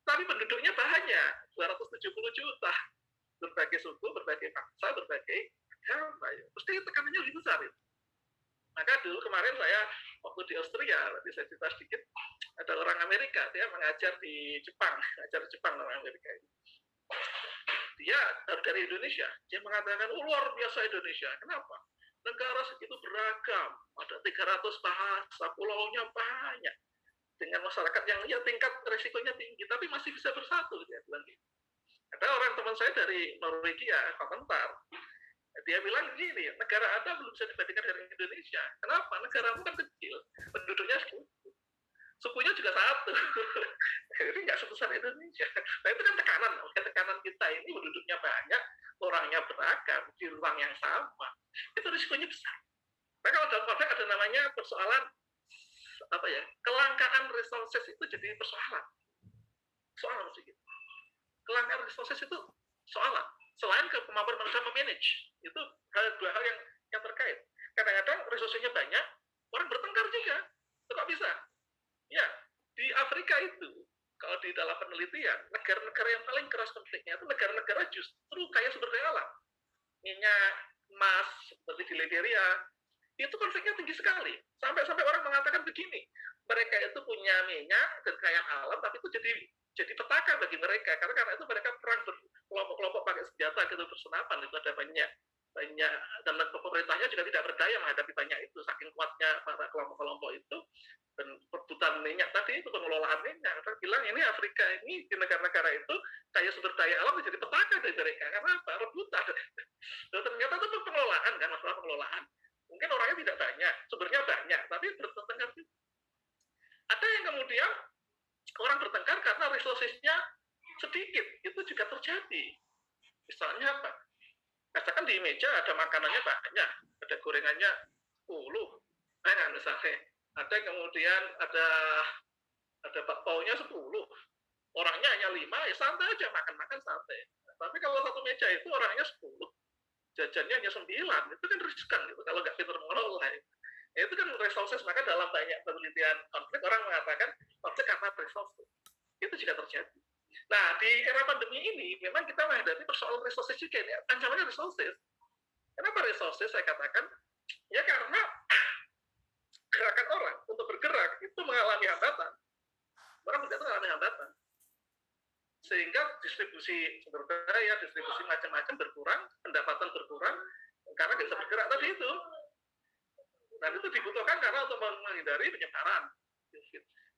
tapi penduduknya banyak, 270 juta, berbagai suku, berbagai bangsa, berbagai agama ya. Pasti tekanannya lebih besar ya. Maka dulu kemarin saya waktu di Austria, nanti saya cerita sedikit, ada orang Amerika, dia mengajar di Jepang, orang Amerika ini. Dia dari Indonesia, dia mengatakan, luar biasa Indonesia. Kenapa? Negara segitu beragam, ada 300 bahasa, pulaunya banyak, dengan masyarakat yang ya tingkat resikonya tinggi, tapi masih bisa bersatu, dia bilang gitu. Ada orang teman saya dari Norwegia, komentar, dia bilang gini, negara Anda belum bisa dibandingkan dengan Indonesia. Kenapa? Negaramu kan kecil, penduduknya sukunya juga satu. Jadi nggak sebesar Indonesia. Nah itu kan tekanan kita ini penduduknya banyak, orangnya beragam, di ruang yang sama. Itu risikonya besar. Nah kalau dalam konteks ada namanya persoalan apa ya, kelangkaan resources itu jadi persoalan. Soalan sedikit. Kelangkaan resources itu soalan. Selain kemampuan manusia memanage, itu dua hal yang terkait. Kadang-kadang resourcesnya banyak, orang bertengkar juga. Itu kok bisa? Ya, di Afrika itu, kalau di dalam penelitian, negara-negara yang paling keras konfliknya itu negara-negara justru kaya sumber daya alam. Minyak, emas, seperti di Liberia, itu konfliknya tinggi sekali. Sampai-sampai orang mengatakan begini, mereka itu punya minyak dan kaya alam, tapi itu jadi petaka bagi mereka, karena itu mereka perang berkelompok-kelompok pakai senjata gitu, bersenapan, itu ada banyak, dan pemerintahnya juga tidak berdaya menghadapi banyak itu, saking kuatnya para kelompok-kelompok itu, dan perebutan minyak tadi itu, pengelolaan minyak. Kita bilang ini Afrika ini di negara-negara itu kaya sumber daya alam menjadi petaka dari mereka, karena apa? Rebutan. Dan ternyata itu pengelolaan kan, masalah pengelolaan. Mungkin orangnya tidak banyak, sumbernya banyak, tapi bertengkar juga. Ada yang kemudian orang bertengkar karena resources-nya sedikit, itu juga terjadi. Misalnya apa? Katakan di meja ada makanannya banyak, ada gorengannya 10, nah misalnya, ada kemudian ada bakpaunya 10, orangnya hanya 5, ya santai aja, makan santai. Tapi kalau satu meja itu orangnya 10, jajannya hanya 9, itu kan riskan gitu, kalau nggak pintar mengelola. Ya, itu kan resources, maka dalam banyak penelitian konflik orang mengatakan konflik karena resources. Itu juga terjadi. Nah, di era pandemi ini memang kita menghadapi persoalan resources juga. Ini ancamannya resources. Kenapa resources? Saya katakan, ya karena gerakan orang untuk bergerak itu mengalami hambatan. Orang itu mengalami hambatan. Sehingga distribusi sumber daya, distribusi macam-macam berkurang, pendapatan berkurang, karena nggak bisa bergerak tadi itu. Dan itu dibutuhkan karena untuk menghindari penyebaran.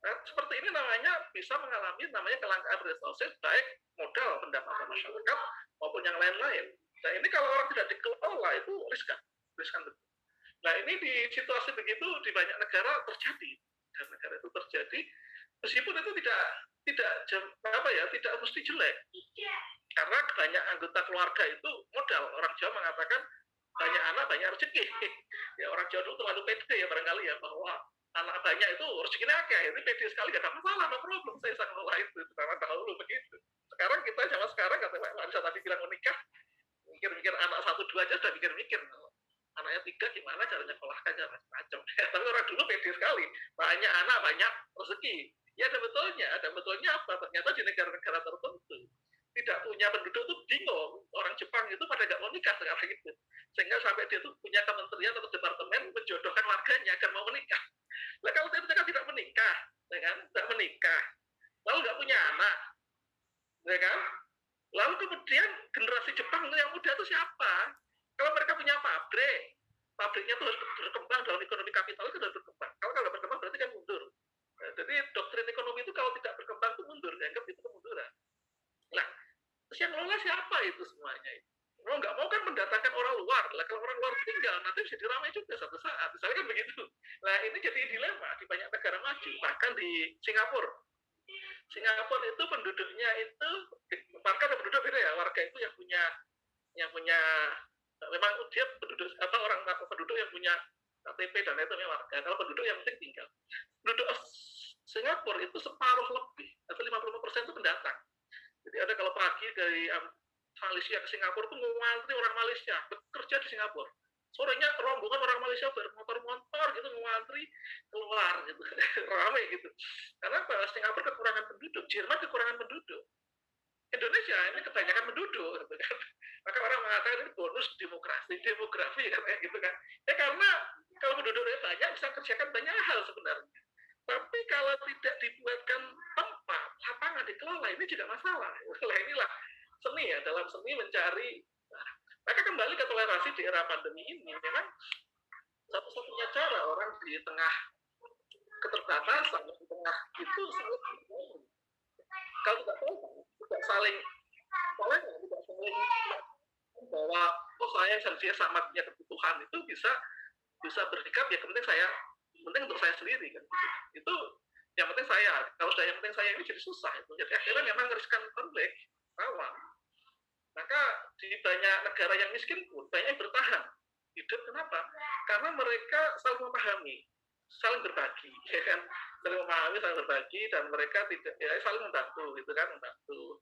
Nah, seperti ini namanya bisa mengalami namanya kelangkaan resources, baik modal pendapatan masyarakat maupun yang lain-lain. Nah ini kalau orang tidak dikelola itu riskan betul. Nah ini di situasi begitu di banyak negara terjadi, dan negara itu terjadi meskipun itu tidak mesti jelek, karena banyak anggota keluarga itu modal. Orang Jawa mengatakan banyak anak banyak rezeki. Ya orang Jawa dulu terlalu pede ya barangkali ya, bahwa anak banyak itu rezekinya akeh, ini pede sekali, gak ada masalah, no problem, saya sangat ngelola itu karena dahulu begitu. Sekarang kita zaman sekarang, kata Pak Marisa tadi bilang menikah, mikir-mikir anak 1, 2 aja sudah mikir-mikir, anaknya 3 gimana caranya sekolahkan, macam-macam. Tapi orang dulu pede sekali, banyak anak banyak rezeki, Ya ada betulnya apa? Ternyata di negara-negara tertentu tidak punya penduduk tuh bingung. Orang Jepang itu pada nggak mau nikah sekarang itu. Sehingga sampai dia tuh punya kementerian atau departemen menjodohkan warganya agar mau menikah. Nah kalau mereka tidak menikah, ya kan? Tidak menikah, lalu nggak punya anak, ya kan? Lalu kemudian generasi Jepang yang muda itu siapa? Kalau mereka punya pabrik, pabriknya itu harus berkembang dalam ekonomi kapital itu harus berkembang. Kalau nggak berkembang berarti kan mundur. Nah, jadi doktrin ekonomi itu kalau tidak berkembang itu mundur, dianggap itu kemunduran. Nah, terus yang ngelola siapa itu semuanya itu? Mau nggak mau kan mendatangkan orang luar. Lah kalau orang luar tinggal nanti bisa diramai juga satu saat. Misalnya kan begitu. Nah ini jadi dilema di banyak negara maju. Bahkan di Singapura. Singapura itu penduduknya itu warga ada penduduk beda ya. Warga itu yang punya memang dia penduduk apa orang penduduk yang punya KTP dan itu memang warga. Kalau penduduk yang penting tinggal. Penduduk Singapura itu separuh lebih atau 55% itu pendatang. Jadi ada kalau pagi dari Malaysia ke Singapura itu ngantri orang Malaysia bekerja di Singapura. Sorenya rombongan orang Malaysia bermotor-motor gitu ngantri keluar gitu, ramai gitu. Karena apa? Singapura kekurangan penduduk, Jerman kekurangan penduduk. Indonesia ini kebanyakan penduduk, gitu kan. Maka orang mengatakan ini bonus demografi katanya gitu kan. Ya karena kalau penduduknya banyak bisa kerjakan banyak hal sebenarnya. Tapi kalau tidak dibuatkan tempat, lapangan dikelola, ini juga masalah. Nah, inilah seni ya, dalam seni mencari. Nah, maka kembali ke toleransi di era pandemi ini, memang satu-satunya cara orang di tengah keterbatasan, di tengah itu saling bergabung. Kalau tidak saling toleran, tidak saling bahwa oh saya sama punya kebutuhan itu bisa bersikap ya penting untuk saya sendiri kan. Itu yang penting saya. Kalau sudah yang penting saya ini jadi susah itu. Jadi akhirnya memang riskan konflik rawan. Maka di banyak negara yang miskin pun banyak yang bertahan hidup. Kenapa? Karena mereka saling memahami, saling berbagi, ya kan? Saling memahami, saling berbagi, dan mereka tidak ya, saling membantu, gitu kan? Membantu.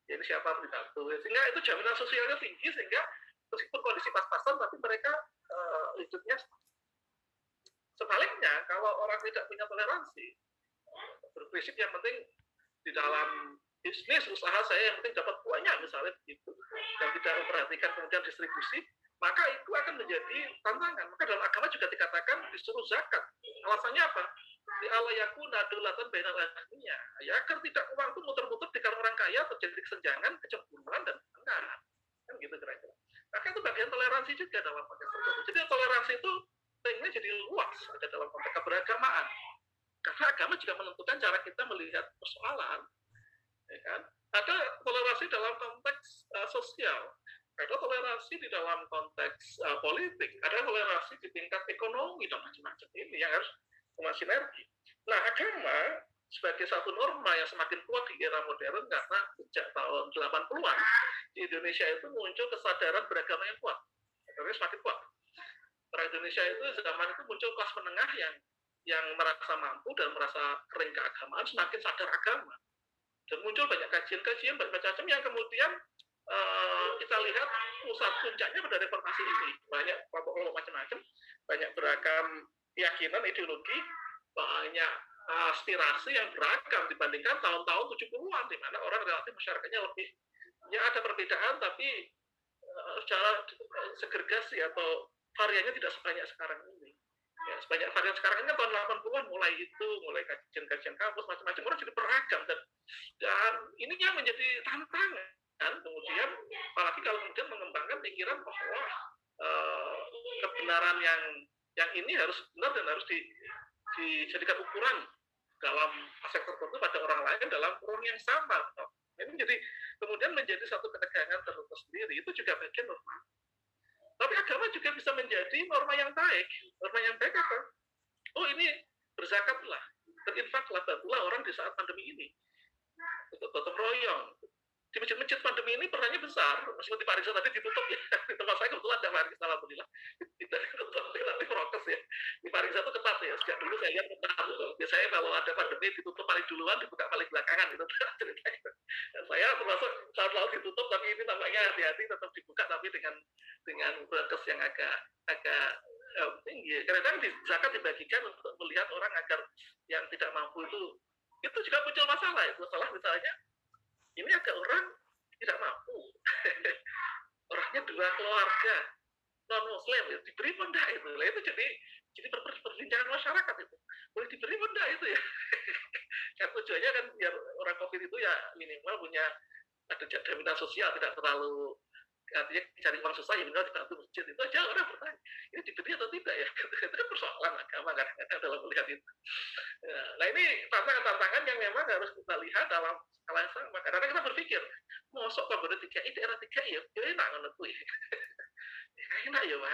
Jadi siapa pun dibantu. Sehingga itu jaminan sosialnya tinggi, sehingga meskipun kondisi pas-pasan, tapi mereka hidupnya. Sebaliknya, kalau orang tidak punya toleransi, berprinsip yang penting di dalam bisnis usaha saya yang penting dapat banyak misalnya begitu, dan tidak memperhatikan kemudian distribusi, maka itu akan menjadi tantangan. Maka dalam agama juga dikatakan disuruh zakat. Alasannya apa? Di alayakuna dulatan bainal aghnia. Ya agar tidak uang itu muter-muter di kalangan orang kaya terjadi kesenjangan, kecemburuan dan tengah. Kan gitu kira-kira. Maka itu bagian toleransi juga dalam konteks tertentu. Jadi toleransi itu pengennya jadi luas ada dalam konteks keberagamaan. Karena agama juga menentukan cara kita melihat persoalan. Ya kan? Ada toleransi dalam konteks sosial, ada toleransi di dalam konteks politik, ada toleransi di tingkat ekonomi dan macam-macam ini yang harus sinergi. Nah, agama sebagai satu norma yang semakin kuat di era modern karena sejak tahun 80-an di Indonesia itu muncul kesadaran beragama yang kuat. Karena semakin kuat. Orang Indonesia itu zaman itu muncul kelas menengah yang merasa mampu dan merasa kering keagamaan, semakin sadar agama. Dan muncul banyak kajian-kajian macam-macam yang kemudian kita lihat pusat puncaknya pada reformasi ini. Banyak kelompok-kelompok macam-macam, banyak beragam keyakinan, ideologi, banyak aspirasi yang beragam dibandingkan tahun-tahun 70-an, di mana orang relatif masyarakatnya lebih, ya ada perbedaan, tapi secara segregasi atau variannya tidak sebanyak sekarang ini. Ya, sebanyak varian sekarang ini tahun 80-an mulai kajian-kajian kampus macam-macam, orang jadi beragam dan ini yang menjadi tantangan kemudian, apalagi kalau kemudian mengembangkan pikiran bahwa kebenaran yang ini harus benar dan harus dijadikan ukuran dalam aspek tertentu pada orang lain dalam ruang yang sama. Ini jadi kemudian menjadi satu ketegangan tersendiri. Itu juga bagian norma. Tapi agama juga bisa menjadi norma yang baik. Norma yang baik apa? Oh ini berzakatlah, berinfaklah, bantulah orang di saat pandemi ini. Gotong royong. Di masjid-masjid pandemi ini perannya besar. Meskipun di Paris tadi ditutup ya. Di tempat saya kebetulan ada Paris, alhamdulillah. Tidak ditutup, tapi prokes ya. Di Paris itu ketat ya. Sejak dulu saya lihat ketat. Biasanya kalau ada pandemi ditutup paling duluan, dibuka paling belakangan. Itu ceritanya. Dan saya termasuk saat lalu ditutup, tapi ini tampaknya hati-hati tetap dibuka, tapi dengan prokes yang agak tinggi. Kadang-kadang zakat dibagikan untuk melihat orang agar yang tidak mampu itu itu juga muncul masalah. Itu masalah misalnya ini ada orang tidak mampu, orangnya 2 keluarga non muslim diberi benda itu, lah itu jadi perbincangan masyarakat itu, boleh diberi benda itu ya. Kan tujuannya kan biar orang COVID itu ya minimal punya ada jaminan sosial, tidak terlalu artinya cari uang susah ya minimal dibantu masjid. Itu aja orang bertanya ini diberi atau tidak ya. Itu kan persoalan agama kadang-kadang dalam melihat itu. Nah ini tantangan yang memang harus kita lihat dalam skala yang sama. Karena kita berpikir mosok pemberi 3i daerah 3i ya enak ngono kuwi. Enak ya Pak.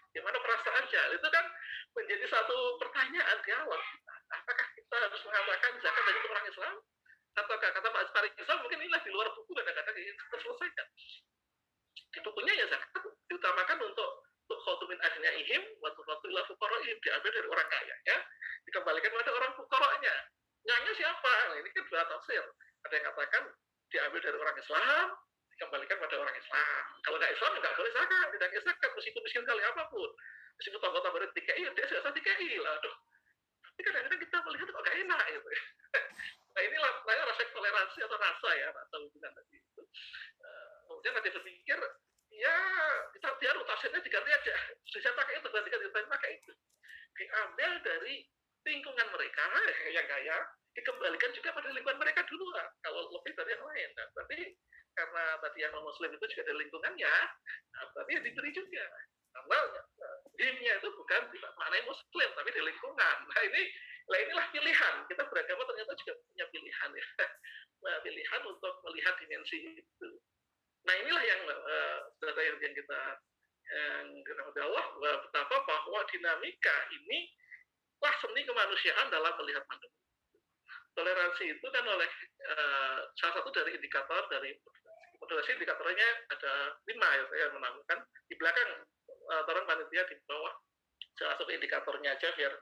Gimana perasaannya? Itu kan menjadi satu pertanyaan dialog. Apakah kita harus mengatakan zakat hanya untuk orang Islam? Ataukah kata Pak Farid Islam mungkin inilah di luar buku kadang-kadang kita selesaikan. Di bukunya ya zakat diutamakan untuk khotumin agniyaihim wa tuqatu ila fuqaraihim, diambil dari orang kaya ya, dikembalikan pada orang fuqaranya. Nyanya siapa? Nah, ini kan dua tafsir. Ada yang katakan diambil dari orang Islam, dikembalikan pada orang Islam. Kalau nggak Islam nggak boleh zakat, tidak zakat meskipun miskin kali apapun. Meskipun tanggung dari 3i, dia sudah 3i lah. Aduh. Tapi kadang-kadang kita melihat kok nggak enak gitu. Nah inilah rasa toleransi atau rasa ya, rasa hubungan tadi itu. Kemudian nanti berpikir, ya kita biar tafsirnya diganti aja. Saya pakai itu, ganti pakai itu. Diambil dari lingkungan mereka yang kaya, dikembalikan juga pada lingkungan mereka dulu lah. Kalau lebih dari yang lain. Nah, berarti karena tadi yang non-muslim itu juga dari lingkungannya, nah, berarti ya diberi juga. Karena dimnya itu bukan maknanya muslim, tapi di lingkungan. Nah inilah pilihan. Kita beragama ternyata juga punya pilihan ya. Pilihan untuk melihat dimensi itu. Nah inilah yang yang kita dirahmati Allah, betapa bahwa dinamika ini lah seni kemanusiaan dalam melihat pandemi. Toleransi itu kan oleh salah satu dari indikator dari moderasi, indikatornya ada 5 ya saya menamakan di belakang orang panitia di bawah salah satu indikatornya aja biar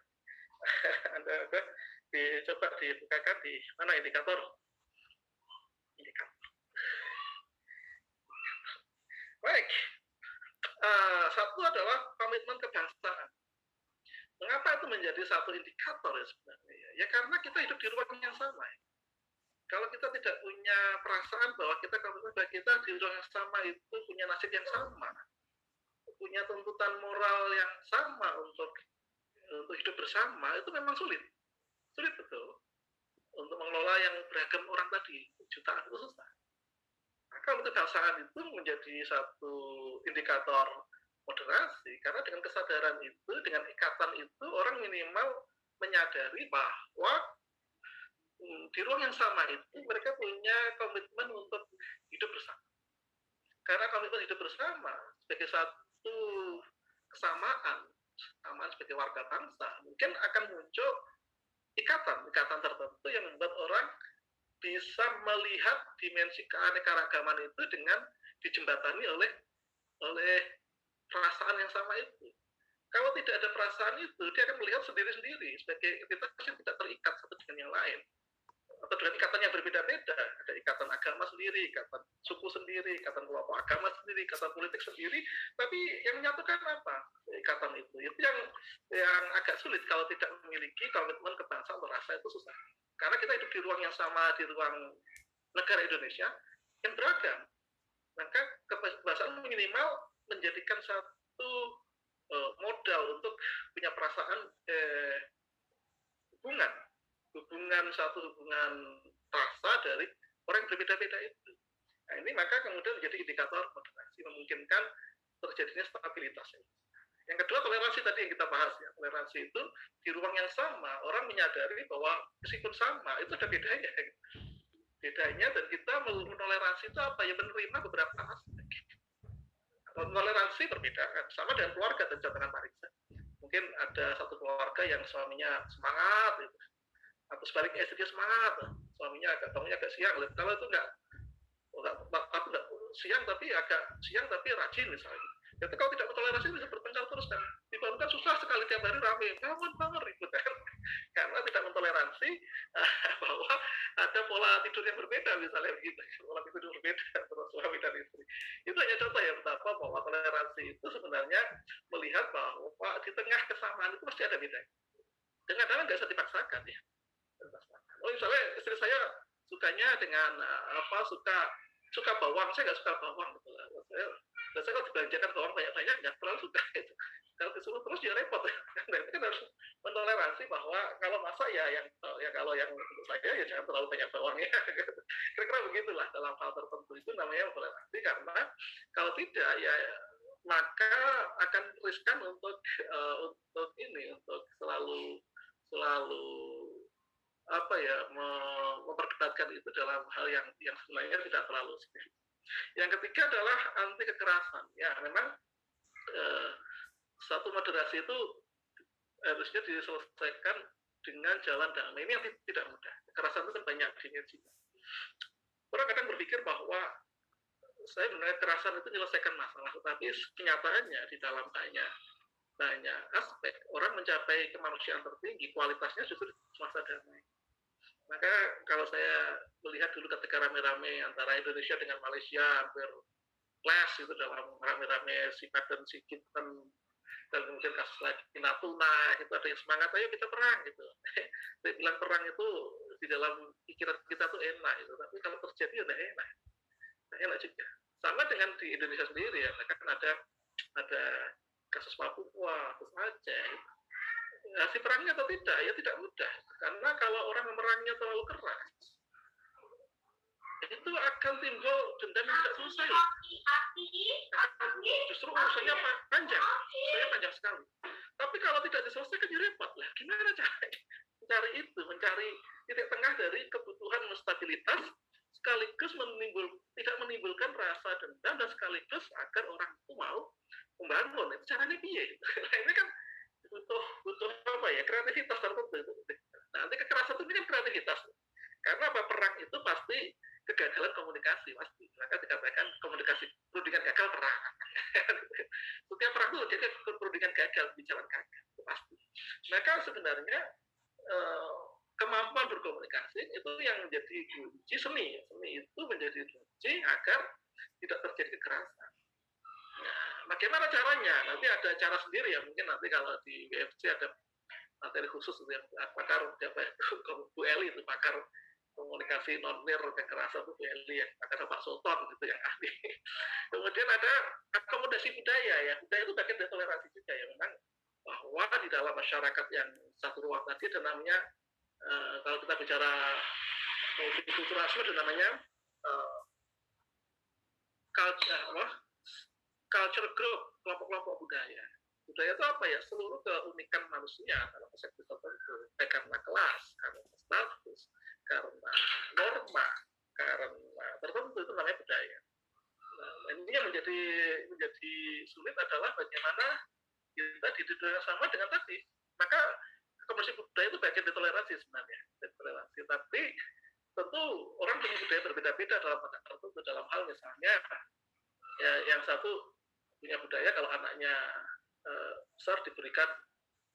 Anda coba dibukakan di mana indikator. Baik, satu adalah komitmen kebangsaan. Mengapa itu menjadi satu indikator ya sebenarnya? Ya karena kita hidup di ruang yang sama. Ya. Kalau kita tidak punya perasaan bahwa kita komitmen bahwa kita di ruang yang sama itu punya nasib yang sama, punya tuntutan moral yang sama untuk hidup bersama, itu memang sulit betul untuk mengelola yang beragam orang tadi, jutaan itu susah. Maka kebangsaan itu menjadi satu indikator moderasi, karena dengan kesadaran itu, dengan ikatan itu, orang minimal menyadari bahwa di ruang yang sama itu mereka punya komitmen untuk hidup bersama. Karena komitmen hidup bersama sebagai satu kesamaan sebagai warga bangsa, mungkin akan muncul ikatan tertentu yang membuat orang bisa melihat dimensi keanekaragaman itu dengan dijembatani oleh perasaan yang sama itu. Kalau tidak ada perasaan itu, dia akan melihat sendiri-sendiri sebagai entitas yang tidak terikat satu dengan yang lain. Atau dengan ikatan yang berbeda-beda. Ada ikatan agama sendiri, ikatan suku sendiri, ikatan kelompok agama sendiri, ikatan politik sendiri. Tapi yang menyatukan apa? Ikatan itu. Itu yang agak sulit kalau tidak memiliki komitmen kebangsaan atau rasa, itu susah. Karena kita hidup di ruang yang sama, di ruang negara Indonesia yang beragam. Maka kebangsaan minimal menjadikan satu modal untuk punya perasaan satu hubungan rasa dari orang yang berbeda-beda itu. Nah ini maka kemudian menjadi indikator moderasi, memungkinkan terjadinya stabilitas. Yang kedua, toleransi tadi yang kita bahas ya. Toleransi itu di ruang yang sama, orang menyadari bahwa meskipun sama, itu ada bedanya. Bedanya, dan kita menoleransi itu apa? Ya menerima beberapa aspek. Toleransi perbedaan, sama dengan keluarga dan dengan Pak Rizal. Mungkin ada satu keluarga yang suaminya semangat, gitu. Atau sebaliknya istrinya semangat, suaminya agak siang. Kalau itu enggak siang tapi rajin misalnya. Jadi kalau tidak bertoleransi bisa bertengkar terus kan. Dibangunkan susah sekali tiap hari rame. Bangun ribut kan. Karena tidak mentoleransi bahwa ada pola tidur yang berbeda misalnya begitu. Pola tidur yang berbeda antara suami dan istri. Itu hanya contoh ya betapa bahwa toleransi itu sebenarnya melihat bahwa di tengah kesamaan itu pasti ada beda. Dengan kadang nggak bisa dipaksakan ya. Misalnya istri saya sukanya dengan suka bawang, saya nggak suka bawang gitu lah. Saya kalau dibelanjakan bawang banyak-banyak nggak terlalu suka itu. Kalau disuruh terus ya repot. Nah, itu kan harus mentoleransi bahwa kalau masak kalau yang untuk saya ya jangan terlalu banyak bawangnya. Kira-kira begitulah dalam hal tertentu itu namanya toleransi, karena kalau tidak ya maka akan riskan untuk selalu memperdebatkan itu dalam hal yang sebenarnya tidak terlalu signifikan. Yang ketiga adalah anti kekerasan. Ya memang satu moderasi itu harusnya diselesaikan dengan jalan damai. Ini yang tidak mudah. Kekerasan itu kan banyak dimensinya. Orang kadang berpikir bahwa saya benar kekerasan itu menyelesaikan masalah, tetapi kenyataannya di dalam banyak aspek orang mencapai kemanusiaan tertinggi, kualitasnya justru masa damai. Maka kalau saya melihat dulu ketika rame-rame antara Indonesia dengan Malaysia hampir clash itu dalam rame-rame Sipat dan Sikit dan kemudian kasus lagi Natuna itu ada yang semangat ayo kita perang gitu. Saya bilang perang itu di dalam pikiran kita tuh enak gitu, tapi kalau terjadi udah enak juga. Sama dengan di Indonesia sendiri ya, kan ada kasus Papua, kasus Aceh. Gitu. Hasil perangnya atau tidak? Ya tidak mudah. Karena kalau orang memerangnya terlalu keras, itu akan timbul dendam yang tidak selesai. Justru urusannya panjang sekali. Tapi kalau tidak diselesaikan ya repot lah. Gimana caranya? Mencari titik tengah dari kebutuhan stabilitas, sekaligus tidak menimbulkan rasa dendam dan sekaligus agar orang itu mau membangun. Itu caranya piye? Ini kan butuh kreativitas tertentu. Nanti kekerasan itu kan kreativitas. Karena perang itu pasti kegagalan komunikasi pasti. Maka dikatakan komunikasi perundingan gagal perang. Setiap perang itu jadi perundingan gagal, bicara gagal itu pasti. Maka sebenarnya kemampuan berkomunikasi itu yang menjadi kunci seni itu menjadi kunci agar tidak terjadi kekerasan. Nah, bagaimana caranya? Nanti ada cara sendiri ya, mungkin nanti kalau di WFC ada materi khusus yang pakar Bu Eli itu pakar komunikasi non-nir kekerasan itu Bu Eli yang pakar Pak Sultan gitu yang ahli. Kemudian ada akomodasi budaya ya, budaya itu bagian dari toleransi juga ya, memang bahwa di dalam masyarakat yang satu ruang tadi ada namanya kalau kita bicara multikulturalisme ada namanya culture group, kelompok-kelompok budaya. Budaya itu apa ya? Seluruh keunikan manusia dalam konsep tertentu, karena kelas, karena status, karena norma, karena tertentu itu namanya budaya. Nah, ini yang menjadi sulit adalah bagaimana kita dididik sama dengan tadi. Maka komunikasi budaya itu bagian dari toleransi sebenarnya, toleransi. Tapi tentu orang punya budaya berbeda-beda dalam konteks tertentu. Dalam hal misalnya, ya, yang satu punya budaya kalau anaknya besar diberikan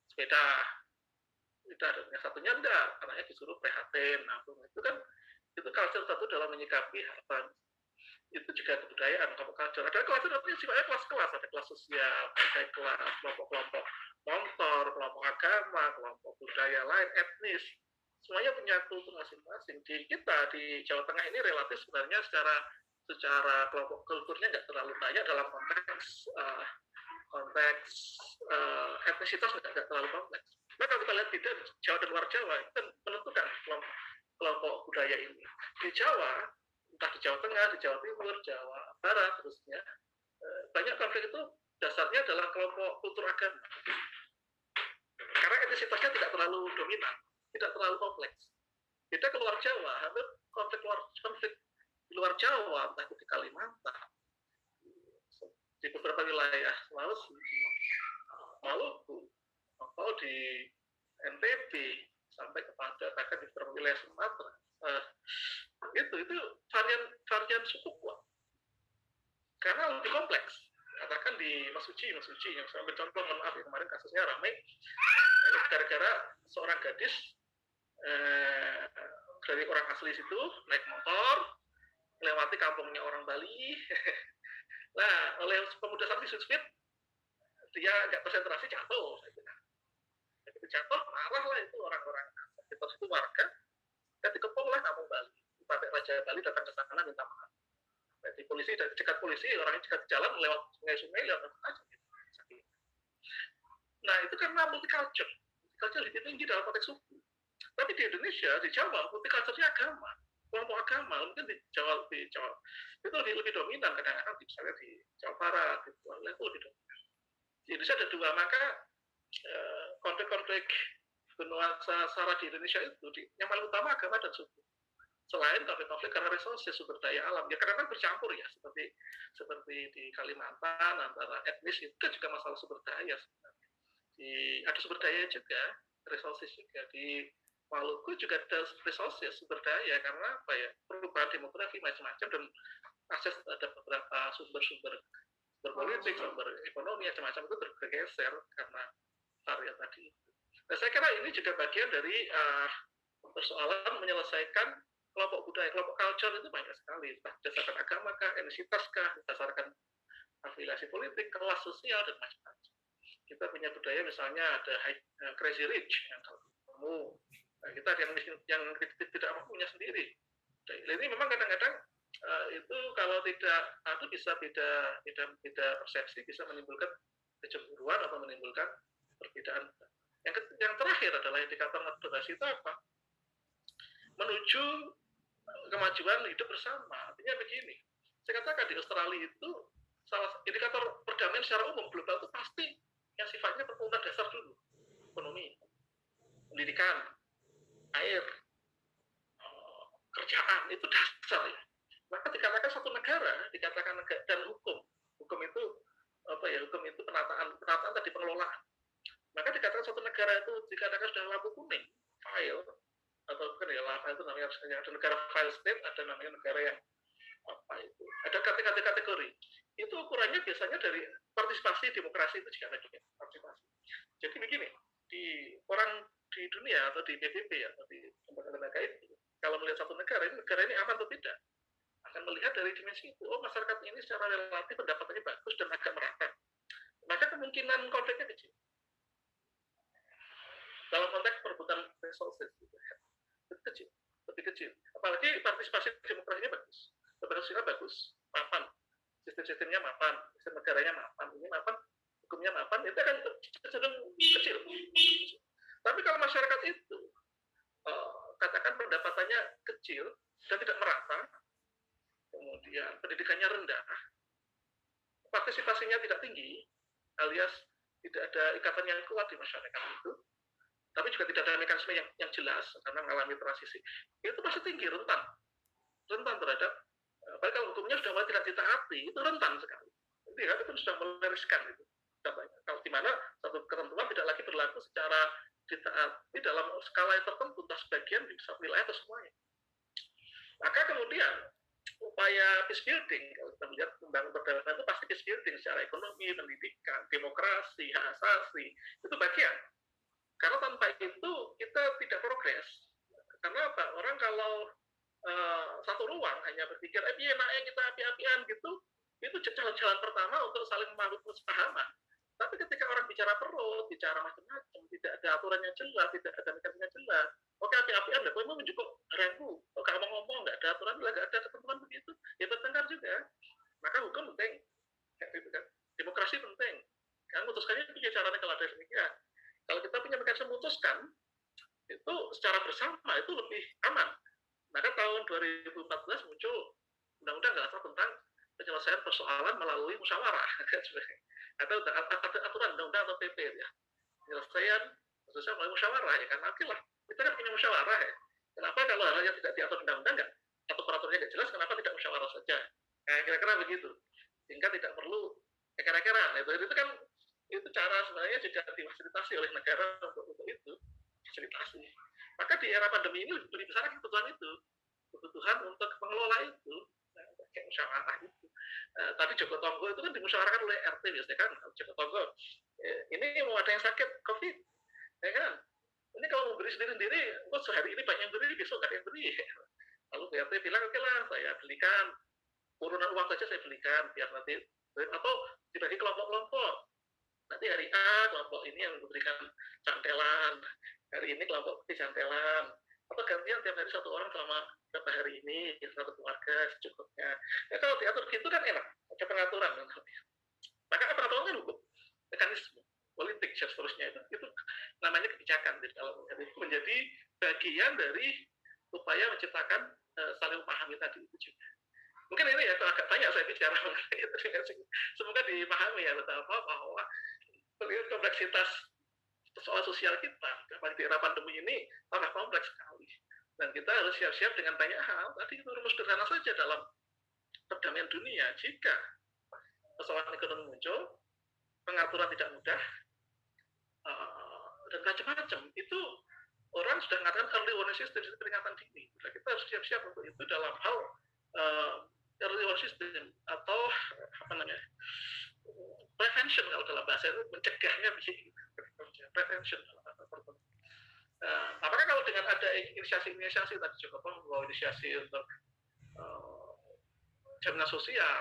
sepeda, yang satunya enggak, anaknya disuruh prihatin. Nah, itu kan itu culture satu dalam menyikapi harta. Itu juga kebudayaan, culture. Ada kelas nanti sifatnya kelas-kelas, ada kelas sosial, ada kelas kelompok-kelompok motor, kelompok agama, kelompok budaya lain, etnis. Semuanya punya kultur masing-masing. Di kita di Jawa Tengah ini relatif sebenarnya secara kelompok kulturnya nggak terlalu banyak dalam konteks etnisitas nggak terlalu kompleks. Nah kalau kita lihat di Jawa dan luar Jawa itu kan menentukan kelompok budaya ini. Di Jawa, entah di Jawa Tengah, di Jawa Timur, Jawa Barat, terusnya banyak konflik itu dasarnya adalah kelompok kultur agama. Karena etnisitasnya tidak terlalu dominan, tidak terlalu kompleks. Beda ke luar Jawa, hampir konflik di luar Jawa, entah itu di Kalimantan, di beberapa wilayah Sulawesi, Maluku, atau di NTB, sampai kepada bahkan di beberapa wilayah Sumatera. Itu varian suku kuat. Karena lebih kompleks. Katakan di Masuci yang saya ambil contoh, maaf ya, kemarin kasusnya ramai, gara-gara seorang gadis dari orang asli situ naik motor melewati kampungnya orang Bali. Nah, oleh pemuda sakti Speed, dia nggak konsentrasi, jatuh. Jatuh, marah lah itu orang-orang sekitar situ, warga. Raja Bali datang ke sana minta maaf. Di polisi, cekat polisi, orangnya cekat di jalan lewat sungai-sungai, lewat apa aja gitu. Nah itu karena multicultural lebih tinggi dalam konteks suku. Tapi di Indonesia, di Jawa, multicultural agama, kelompok agama, mungkin di Jawa itu lebih dominan kadang-kadang, misalnya di Jawa Barat, itu lebih dominan. Di Indonesia ada dua, maka konflik-konflik penuansa sara di Indonesia itu yang paling utama agama dan suku. Selain konflik-konflik karena resources sumber daya alam, ya kadang-kadang bercampur ya, seperti di Kalimantan antara etnis itu kan juga masalah sumber daya sebenarnya. Ada sumber daya juga, resources juga. Di Maluku juga ada resources sumber daya karena apa ya, perubahan demografi macam-macam dan akses terhadap beberapa sumber-sumber politik, sumber ekonomi macam-macam itu bergeser karena varian tadi. Nah, saya kira ini juga bagian dari persoalan menyelesaikan kelompok budaya, kelompok culture itu banyak sekali, berdasarkan agama kah, etnisitas kah, berdasarkan afiliasi politik, kelas sosial dan macam-macam. Kita punya budaya misalnya ada crazy rich yang kamu, nah, kita yang tidak mampunya sendiri. Nah, ini memang kadang-kadang itu kalau tidak itu bisa beda persepsi, bisa menimbulkan kecemburuan atau menimbulkan perbedaan. Yang terakhir adalah indikator moderasi itu apa? Menuju kemajuan hidup bersama. Artinya begini, saya katakan di Australia itu salah indikator perdamaian secara umum global itu pasti yang sifatnya pembangunan dasar dulu, ekonomi, pendidikan, air, kerjaan itu dasar ya. Maka dikatakan satu negara, dan hukum itu apa ya? Hukum itu penataan tadi pengelolaan. Maka dikatakan satu negara itu dikatakan sudah lampu kuning, file atau bukan ya, itu namanya ada negara file state, ada namanya negara yang apa itu, ada kategori. Itu ukurannya biasanya dari partisipasi demokrasi itu juga ada partisipasi. Jadi begini, di orang di dunia atau di PBB atau di lembaga-lembaga itu, kalau melihat satu negara ini aman atau tidak, akan melihat dari dimensi itu. Oh, masyarakat ini secara relatif pendapatannya bagus dan agak merata. Maka kemungkinan konfliknya kecil. Dalam konteks perebutan resources itu kecil, lebih kecil. Apalagi partisipasi demokrasinya bagus, sosialnya bagus, mapan, sistem-sistemnya mapan, sistem negaranya mapan, ini mapan, hukumnya mapan, itu akan cenderung kecil. Tapi kalau masyarakat itu katakan pendapatannya kecil dan tidak merata, kemudian pendidikannya rendah, partisipasinya tidak tinggi, alias tidak ada ikatan yang kuat di masyarakat itu, tapi juga tidak ada mekanisme yang jelas karena mengalami transisi, itu pasti tinggi, rentan terhadap, apalagi kalau hukumnya sudah mulai tidak ditaati, itu rentan sekali. Jadi kan itu sudah mulai riskan itu. Kalau di mana satu ketentuan tidak lagi berlaku secara ditaati dalam skala yang tertentu, entah sebagian di wilayah atau semuanya. Maka kemudian upaya peace building, kalau kita melihat membangun perdamaian itu pasti peace building secara ekonomi, pendidikan, demokrasi, hak asasi, itu bagian. Karena tanpa itu kita tidak progres. Karena apa? Orang kalau satu ruang hanya berpikir, enaknya kita api-apian gitu, itu jalan pertama untuk saling membangun kesepahaman. Tapi ketika orang bicara perut, bicara macam-macam, tidak ada aturan yang jelas, tidak ada mekanisme yang jelas, oke api-apian, nggak boleh menunjuk ragu, kalau mau ngomong nggak ada aturan, nggak ada ketentuan begitu, ya bertengkar juga. Maka hukum penting, demokrasi penting. Kan memutuskannya itu caranya kalau ada demikian. Kalau kita punya mekanisme memutuskan, itu secara bersama itu lebih aman. Maka tahun 2014 muncul undang-undang tentang penyelesaian persoalan melalui musyawarah. Ada aturan undang-undang atau PP ya. Penyelesaian khususnya melalui musyawarah ya, karena oke lah, kita kan punya musyawarah ya. Kenapa kalau hal yang tidak diatur undang-undang nggak, atau peraturannya nggak jelas, kenapa tidak musyawarah saja? Nah, kira-kira begitu. Sehingga tidak perlu kira-kira. Nah, itu kan itu cara sebenarnya juga difasilitasi oleh negara untuk itu, fasilitasi. Maka di era pandemi ini lebih besar kebutuhan untuk mengelola itu, kayak musyawarah itu. Tadi Joko Tonggo itu kan dimusyawarahkan oleh RT biasanya kan, Joko Tonggo. Ini mau ada yang sakit COVID, ya kan? Ini kalau mau beri sendiri-sendiri, sehari ini banyak yang beri, besok nggak ada yang beri. Lalu RT bilang, oke lah, saya belikan urunan uang saja saya belikan, biar nanti, atau dibagi kelompok-kelompok. Nanti hari A kelompok ini yang memberikan cantelan, hari ini kelompok B cantelan, atau gantian tiap hari satu orang selama berapa hari ini, satu keluarga secukupnya. Ya, kalau diatur gitu kan enak, ada pengaturan. Maka pengaturan kan hukum, mekanisme politik dan seterusnya itu namanya kebijakan di dalam menjadi bagian dari upaya menciptakan saling memahami tadi itu juga. Mungkin ini ya agak banyak saya bicara mengenai itu, semoga dipahami ya betapa bahwa melihat kompleksitas soal sosial kita di era pandemi ini sangat kompleks sekali, dan kita harus siap-siap dengan banyak hal. Tadi itu rumus sederhana saja dalam perdamaian dunia. Jika persoalan ekonomi muncul, pengaturan tidak mudah, dan macam-macam, itu orang sudah mengatakan early warning system, peringatan dini. Kita harus siap-siap untuk itu dalam hal early warning system atau apa namanya, prevention kalau dalam bahasa itu, mencegahnya begitu. Prevention dalam bahasa tertentu. Apakah kalau dengan ada inisiasi tadi juga bahwa inisiasi untuk jaminan sosial,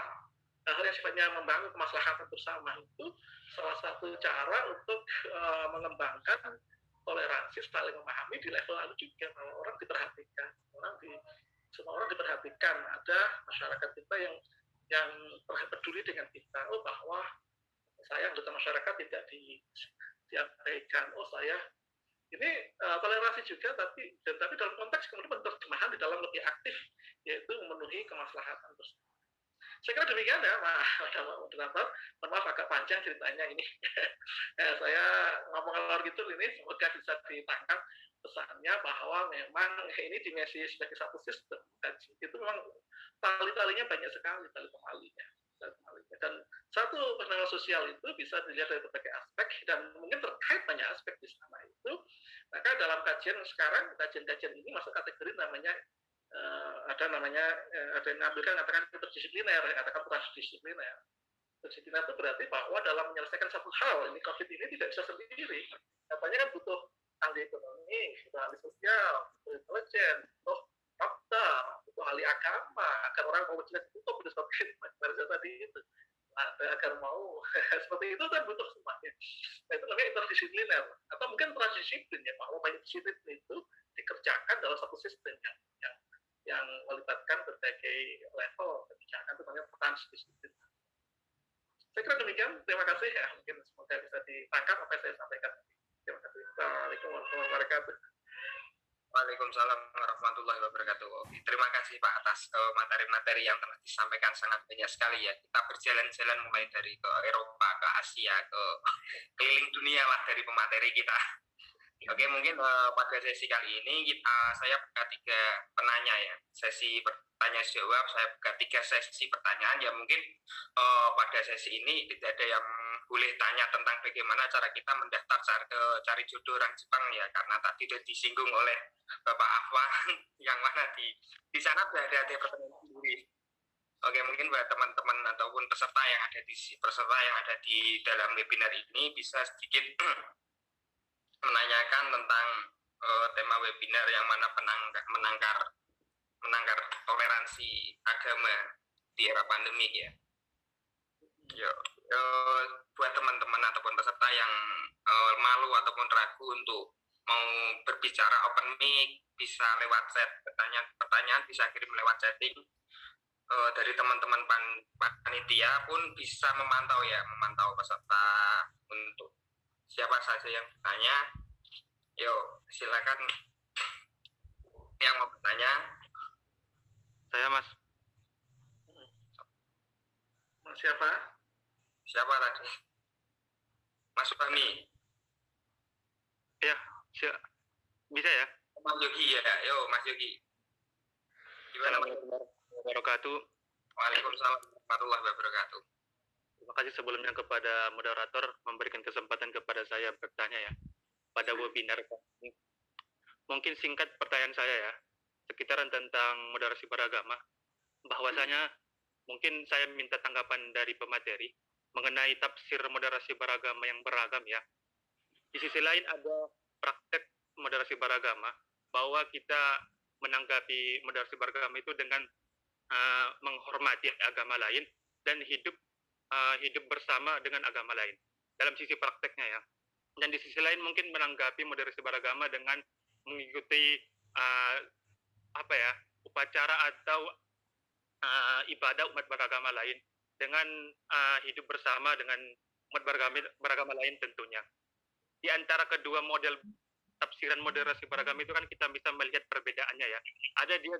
hal yang sifatnya membangun kemaslahatan bersama, itu salah satu cara untuk mengembangkan toleransi, saling memahami di level lalu juga, bahwa orang diperhatikan, semua orang diperhatikan, ada masyarakat kita yang peduli dengan kita, bahwa saya anggota masyarakat tidak diabaikan, saya ini toleransi juga, tapi dalam konteks kemudian penerjemahan di dalam lebih aktif, yaitu memenuhi kemaslahatan bersama. Saya kira demikian ya, moderator. Mohon maaf agak panjang ceritanya ini. Saya ngomong ngalor gitu ini, semoga bisa ditangkap pesannya bahwa memang ini dimensi sebagai satu sistem. Itu memang tali-talinya banyak sekali, tali temalinya. Dan satu penanganan sosial itu bisa dilihat dari berbagai aspek, dan mungkin terkait banyak aspek di sana itu. Maka dalam kajian ini masuk kategori namanya ada yang ngambilkan katakan interdisipliner, katakan transdisipliner. Interdisipliner itu berarti bahwa dalam menyelesaikan satu hal, ini COVID ini tidak bisa sendiri. Katanya kan butuh ahli ekonomi, butuh ahli sosial, butuh intelijen, butuh dokter, butuh ahli agama, agar orang mau jelas tutup itu seperti tadi itu. Agar mau seperti itu kan butuh semuanya. Nah, itu namanya interdisipliner atau mungkin transdisiplin ya, bahwa banyak disiplin itu dikerjakan dalam satu sistem yang melibatkan berbagai level kebijakan, itu namanya transdisiplin. Saya kira demikian. Terima kasih ya. Mungkin semoga bisa ditangkap apa yang saya sampaikan. Terima kasih. Assalamualaikum warahmatullahi wabarakatuh. Waalaikumsalam warahmatullahi wabarakatuh. Terima kasih Pak atas materi-materi yang telah disampaikan, sangat banyak sekali ya. Kita berjalan-jalan mulai dari ke Eropa, ke Asia, ke keliling dunia lah dari pemateri kita. Oke, mungkin pada sesi kali ini saya buka 3 penanya ya. Sesi bertanya jawab, saya buka 3 sesi pertanyaan ya. Mungkin pada sesi ini tidak ada yang boleh tanya tentang bagaimana cara kita mendaftar cari jodoh orang Jepang ya, karena tadi sudah disinggung oleh Bapak Afwan yang mana di sana sudah ada pertanyaan sendiri. Oke, mungkin buat teman-teman ataupun peserta yang ada di dalam webinar ini bisa sedikit menanyakan tentang tema webinar yang mana menangkar toleransi agama di era pandemi ya. Buat teman-teman ataupun peserta yang malu ataupun ragu untuk mau berbicara open mic, bisa lewat chat, pertanyaan bisa kirim lewat chatting. Dari teman-teman panitia pun bisa memantau peserta untuk siapa saja yang bertanya. Yuk, silakan yang mau bertanya. Saya Mas. Siapa tadi? Mas Fahmi. Ya, bisa ya? Mas Yogi ya, Mas Yogi. Gimana Mas? Wabarakatuh. Waalaikumsalam warahmatullahi wabarakatuh. Terima kasih sebelumnya kepada moderator memberikan kesempatan kepada saya bertanya ya pada webinar ini. Mungkin singkat pertanyaan saya ya, sekitaran tentang moderasi beragama. Bahwasanya mungkin saya minta tanggapan dari pemateri mengenai tafsir moderasi beragama yang beragam ya. Di sisi lain ada praktek moderasi beragama, bahwa kita menanggapi moderasi beragama itu dengan menghormati agama lain dan hidup bersama dengan agama lain dalam sisi prakteknya ya. Dan di sisi lain mungkin menanggapi moderasi beragama dengan mengikuti apa ya, upacara atau ibadah umat beragama lain dengan hidup bersama dengan umat beragama lain tentunya. Di antara kedua model tafsiran moderasi beragama itu kan kita bisa melihat perbedaannya ya. Ada dia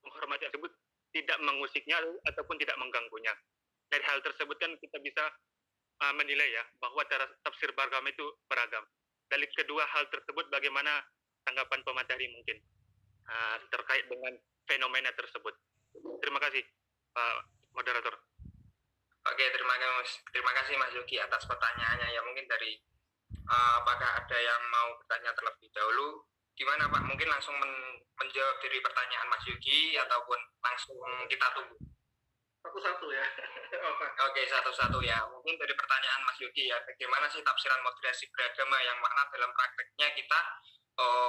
menghormati tersebut, tidak mengusiknya ataupun tidak mengganggunya. Dari hal tersebut kan kita bisa menilai ya bahwa cara tafsir beragama itu beragam. Dari kedua hal tersebut bagaimana tanggapan pemateri mungkin terkait dengan fenomena tersebut. Terima kasih Pak Moderator. Oke, terima kasih Mas Yogi atas pertanyaannya ya. Mungkin dari apakah ada yang mau bertanya terlebih dahulu? Gimana Pak? Mungkin langsung menjawab dari pertanyaan Mas Yogi ataupun langsung kita tunggu? Satu-satu ya. Oke, satu-satu ya. Mungkin dari pertanyaan Mas Yogi ya, bagaimana sih tafsiran moderasi beragama yang mana dalam prakteknya kita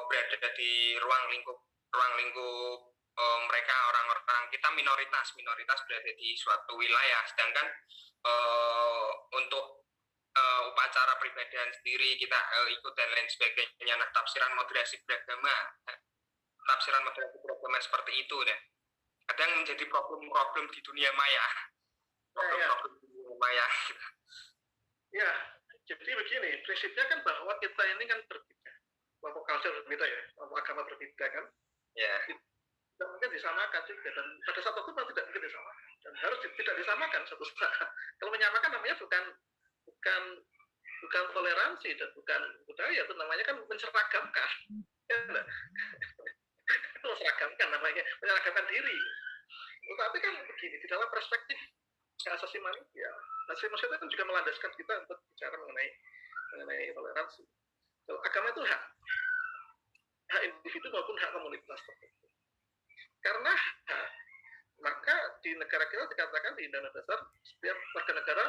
berada di ruang lingkup mereka orang-orang kita minoritas berada di suatu wilayah, sedangkan untuk upacara pribadian sendiri kita ikut dan lain sebagainya. Nah, tafsiran moderasi beragama seperti itu deh. Kadang menjadi problem di dunia maya. Problem di dunia maya. Ya, jadi begini, prinsipnya kan bahwa kita ini kan berbeda, kelompok culture berbeda ya, kelompok agama berbeda kan. Ya. Tidak mungkin disamakan juga, dan pada saat itu tidak mungkin disamakan, dan harus tidak disamakan suatu saat. Kalau menyamakan namanya bukan toleransi dan bukan budaya, itu namanya kan menseragamkan. Ya, itu menseragamkan namanya, menyeragamkan diri. Tetapi kan begini, di dalam perspektif asasi manusia itu kan juga melandaskan kita untuk bicara mengenai toleransi. So, agama itu hak individu maupun hak komunitas tertentu. Karena hak, maka di negara kita dikatakan di Undang-Undang Dasar setiap warga negara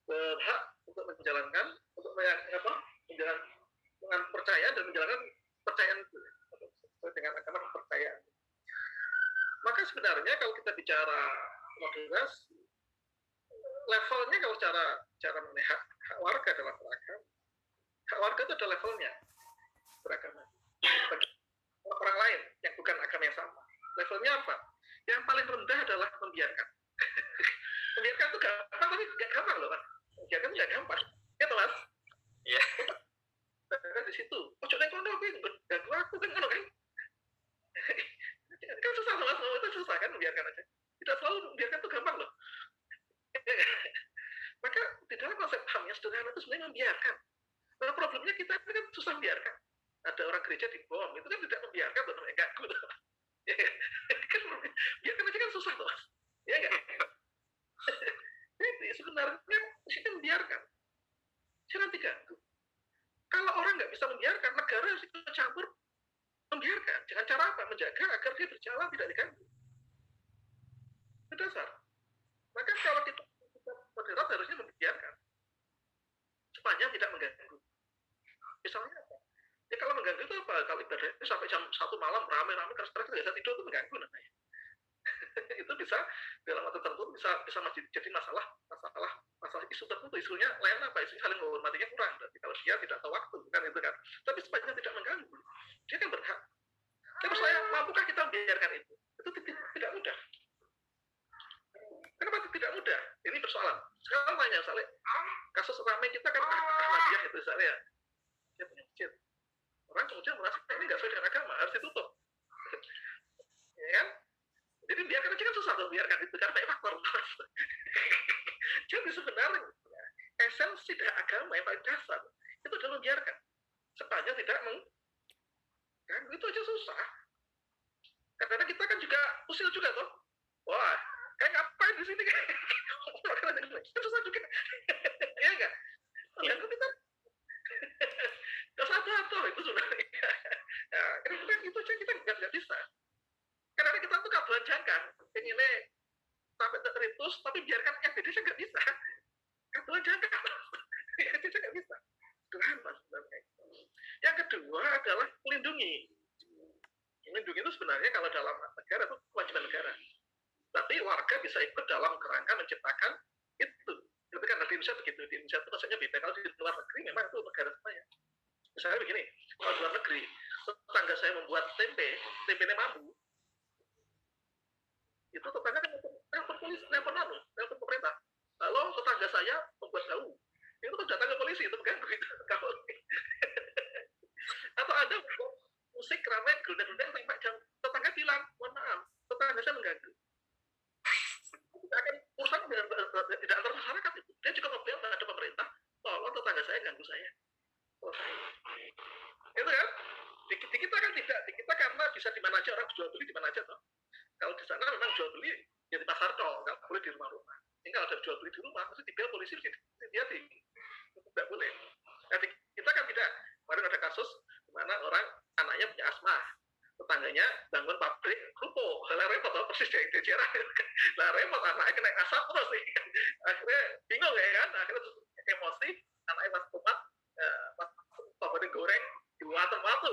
berhak untuk menjalankan percaya dan menjalankan kepercayaan itu dengan agama kepercayaan. Maka sebenarnya kalau kita bicara moderasi, levelnya kalau cara mengenai hak warga dalam beragama, hak warga itu ada levelnya beragama. Bagi orang lain yang bukan agama yang sama, levelnya apa? Yang paling rendah adalah membiarkan. Membiarkan itu gampang, tapi nggak gampang loh, Mas. Membiarkan itu nggak gampang. Ya, Mas? Iya. Di situ, ojo nek kono kuwi ganggu aku kan ngono kan. Kan susah Mas, itu susah kan membiarkan aja. Tidak selalu membiarkan itu gampang loh. Maka di dalam konsep HAM yang sederhana itu sebenarnya membiarkan. Nah, problemnya kita kan susah membiarkan. Ada orang gereja dibom, itu kan tidak membiarkan, benar ganggu. Ya kan? Biarkan aja kan susah tuh, Mas. Ya kan? Jadi sebenarnya kita membiarkan. Jangan diganggu. Kalau orang nggak bisa membiarkan, negara harus ikut campur membiarkan. Dengan cara apa? Menjaga agar dia berjalan tidak diganggu. Itu dasar. Maka kalau kita moderat harusnya membiarkan sepanjang tidak mengganggu. Misalnya apa? Ya kalau mengganggu itu apa? Kalau ibadah itu sampai jam 1 malam rame-rame keras-keras nggak bisa tidur itu mengganggu namanya. Itu bisa dalam waktu tertentu bisa jadi masalah isu tertentu. Isunya lain apa? Isu saling menghormatinya kurang. Berarti kalau dia tidak tahu waktu kan itu kan. Tapi sepanjang tidak mengganggu, dia kan berhak. Tapi saya mampukah kita membiarkan itu? Itu tidak mudah. Kenapa tidak mudah? Ini persoalan. Sekarang tanya, misalnya, kasus ramai kita kan Ahmadiyah itu misalnya. Dia punya masjid. Orang kemudian merasa ini nggak sesuai dengan agama, harus ditutup. Ya kan? Jadi biarkan aja kan susah tuh, biarkan itu karena banyak faktor. Jadi sebenarnya esensi dari agama yang paling dasar itu adalah membiarkan sepanjang tidak mengganggu. Itu aja susah. Karena kita kan juga usil juga tuh. Wah, kayak ngapain di sini kan? Itu susah juga. Ya enggak? Mengganggu kita. Satu itu sudah. Ya, karena itu aja kita nggak bisa. Karena kita tuh kabulan jangka, pengennya sampai teritus, tapi biarkan yang beda nggak bisa. Kabulan jangka, yang beda nggak bisa. Sederhana sebenarnya. Yang kedua adalah melindungi. Melindungi itu sebenarnya kalau dalam negara itu kewajiban negara. Tapi tapi warga bisa ikut dalam kerangka menciptakan itu. Itu kan di Indonesia begitu. Di Indonesia itu maksudnya beda. Kalau di luar negeri memang itu negara saya. Misalnya begini, kalau di luar negeri, tetangga saya membuat tempenya mampu, itu tetangga kan telepon polisi, telepon pemerintah. Lalu tetangga saya membuat tahu, itu kan datang ke polisi, itu mengganggu itu. Atau ada musik ramai gelundang-gelundang sampai jam, tetangga bilang, mohon maaf, tetangga saya mengganggu. Tidak akan urusan tidak antar masyarakat itu. Dia juga ngebel ada pemerintah, tolong tetangga saya ganggu saya. Itu kan? Di kita kan tidak, di kita karena bisa di mana aja orang jual beli di mana aja toh. Kalau di sana memang jual beli ya di pasar toh, nggak boleh di rumah-rumah. Tinggal ada jual beli di rumah, mesti dibel polisi dia tidak boleh. Nah, di kita kan tidak. Kemarin ada kasus di mana orang anaknya punya asma, tetangganya bangun pabrik kerupuk, lah repot toh, persis kayak di daerah. Lah repot anaknya kena asap terus nih. Akhirnya bingung ya kan, akhirnya emosi, anaknya pas tomat, pas tomatnya goreng, diwater-water.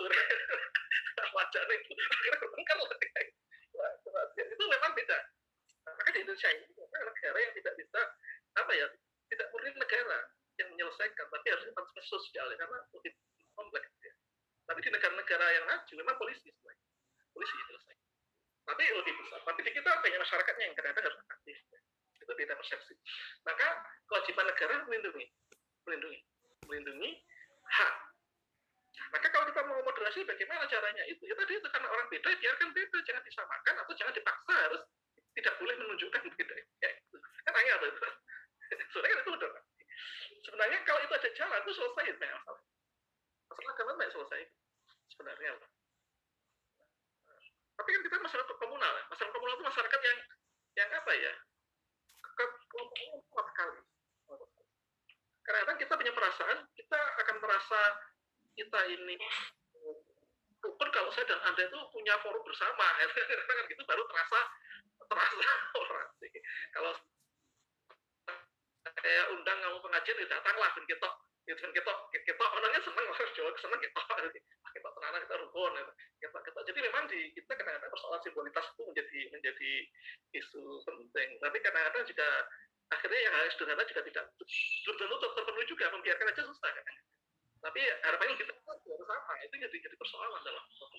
Wajahnya itu akhirnya kebongkar lah. Itu memang beda. Maka di Indonesia ini negara yang tidak bisa tidak murni negara yang menyelesaikan, tapi harusnya transformasi sosial ya, karena lebih kompleks ya. Tapi di negara-negara yang maju memang polisi yang selesai. Tapi lebih besar. Tapi di kita banyak masyarakatnya yang kadang-kadang harus aktif. Ya. Itu beda persepsi. Maka kewajiban negara melindungi hak. Maka kalau kita mau moderasi, bagaimana caranya itu? Ya tadi itu karena orang beda, biarkan beda, jangan disamakan atau jangan dipaksa harus tidak boleh menunjukkan beda. Ya, itu. Kan aneh atau itu? Sebenarnya itu udah. Sebenarnya kalau itu ada jalan itu selesai itu masalah. Masalah agama tidak selesai sebenarnya. Tapi kan kita masyarakat komunal, ya. Masyarakat komunal itu masyarakat yang apa ya? Kelompoknya kuat sekali. Kadang-kadang kita punya perasaan, kita akan merasa kita ini rukun kalau saya dan Anda itu punya forum bersama. Kan gitu baru terasa orang sih. Kalau saya undang kamu pengajian, ya datanglah ben kita orangnya senang, orang Jawa senang kita tenanan, kita rukun kita. Jadi memang di kita kadang-kadang persoalan simbolitas itu menjadi isu penting. Tapi kadang-kadang juga akhirnya yang hal sederhana juga tidak belum tentu terpenuhi juga, membiarkan aja susah kan. Tapi harapannya kita harus sama, itu jadi persoalan dalam hukum.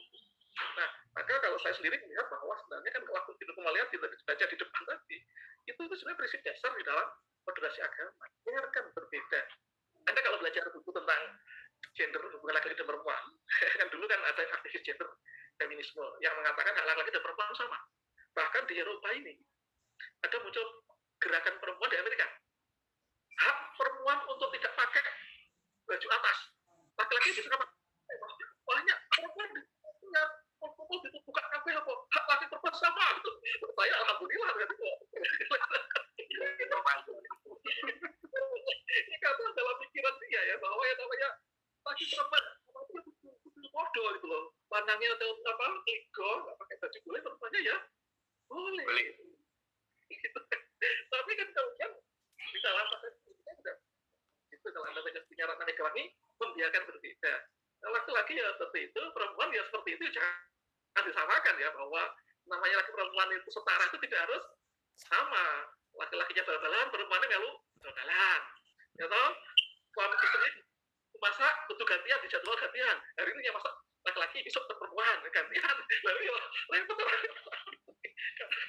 Nah, maka kalau saya sendiri melihat bahwa sebenarnya kan kalau hidup melihat dibaca di depan tadi, itu sebenarnya prinsip dasar di dalam moderasi agama. Biarkan berbeda. Anda kalau belajar buku tentang gender, hubungan laki-laki dan perempuan, kan dulu kan ada aktivis gender feminisme yang mengatakan hak laki-laki dan perempuan sama. Bahkan di Eropa ini ada muncul gerakan perempuan di Amerika. Hak perempuan untuk tidak pakai baju atas. Laki-laki bisa apa? Banyak perempuan punya kumpul gitu buka kafe apa? Hak laki perempuan sama gitu. Saya alhamdulillah gitu. Ini kata dalam pikiran dia ya bahwa yang namanya laki perempuan itu bodoh gitu loh. Pandangnya atau apa? Ego, nggak pakai baju boleh, perempuannya ya boleh. Tapi kan kemudian di dalam itu kalau Anda punya rata ekonomi membiarkan berbeda. Laki-laki ya seperti itu, perempuan ya seperti itu, jangan disamakan ya bahwa namanya laki perempuan itu setara itu tidak harus sama. Laki-lakinya bal-balan, perempuannya melu bal-balan. Ya toh, suami istri masak butuh gantian, dijadwal gantian. Hari ini yang masak laki-laki, besok perempuan gantian. Lalu ya repot.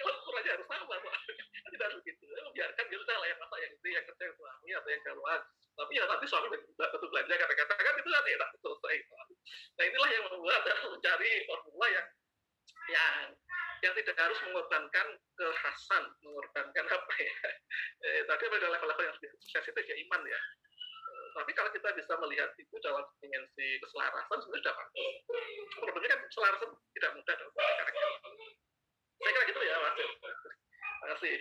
Kalau ukurannya harus sama, tidak harus begitu. Biarkan gitu lah yang masak yang itu, yang kerja yang suami atau yang keluar. Tapi ya nanti suami betul belanja kata-kata kan itu nanti tak selesai. Nah inilah yang membuat mencari formula yang tidak harus mengorbankan kekhasan, mengorbankan apa ya? Tadi ada level-level yang lebih sensitif ya iman ya. Tapi kalau kita bisa melihat itu dalam dimensi keselarasan sebenarnya sudah pasti. Problemnya kan keselarasan tidak mudah dalam karakter. Saya kira gitu ya Mas. Terima kasih.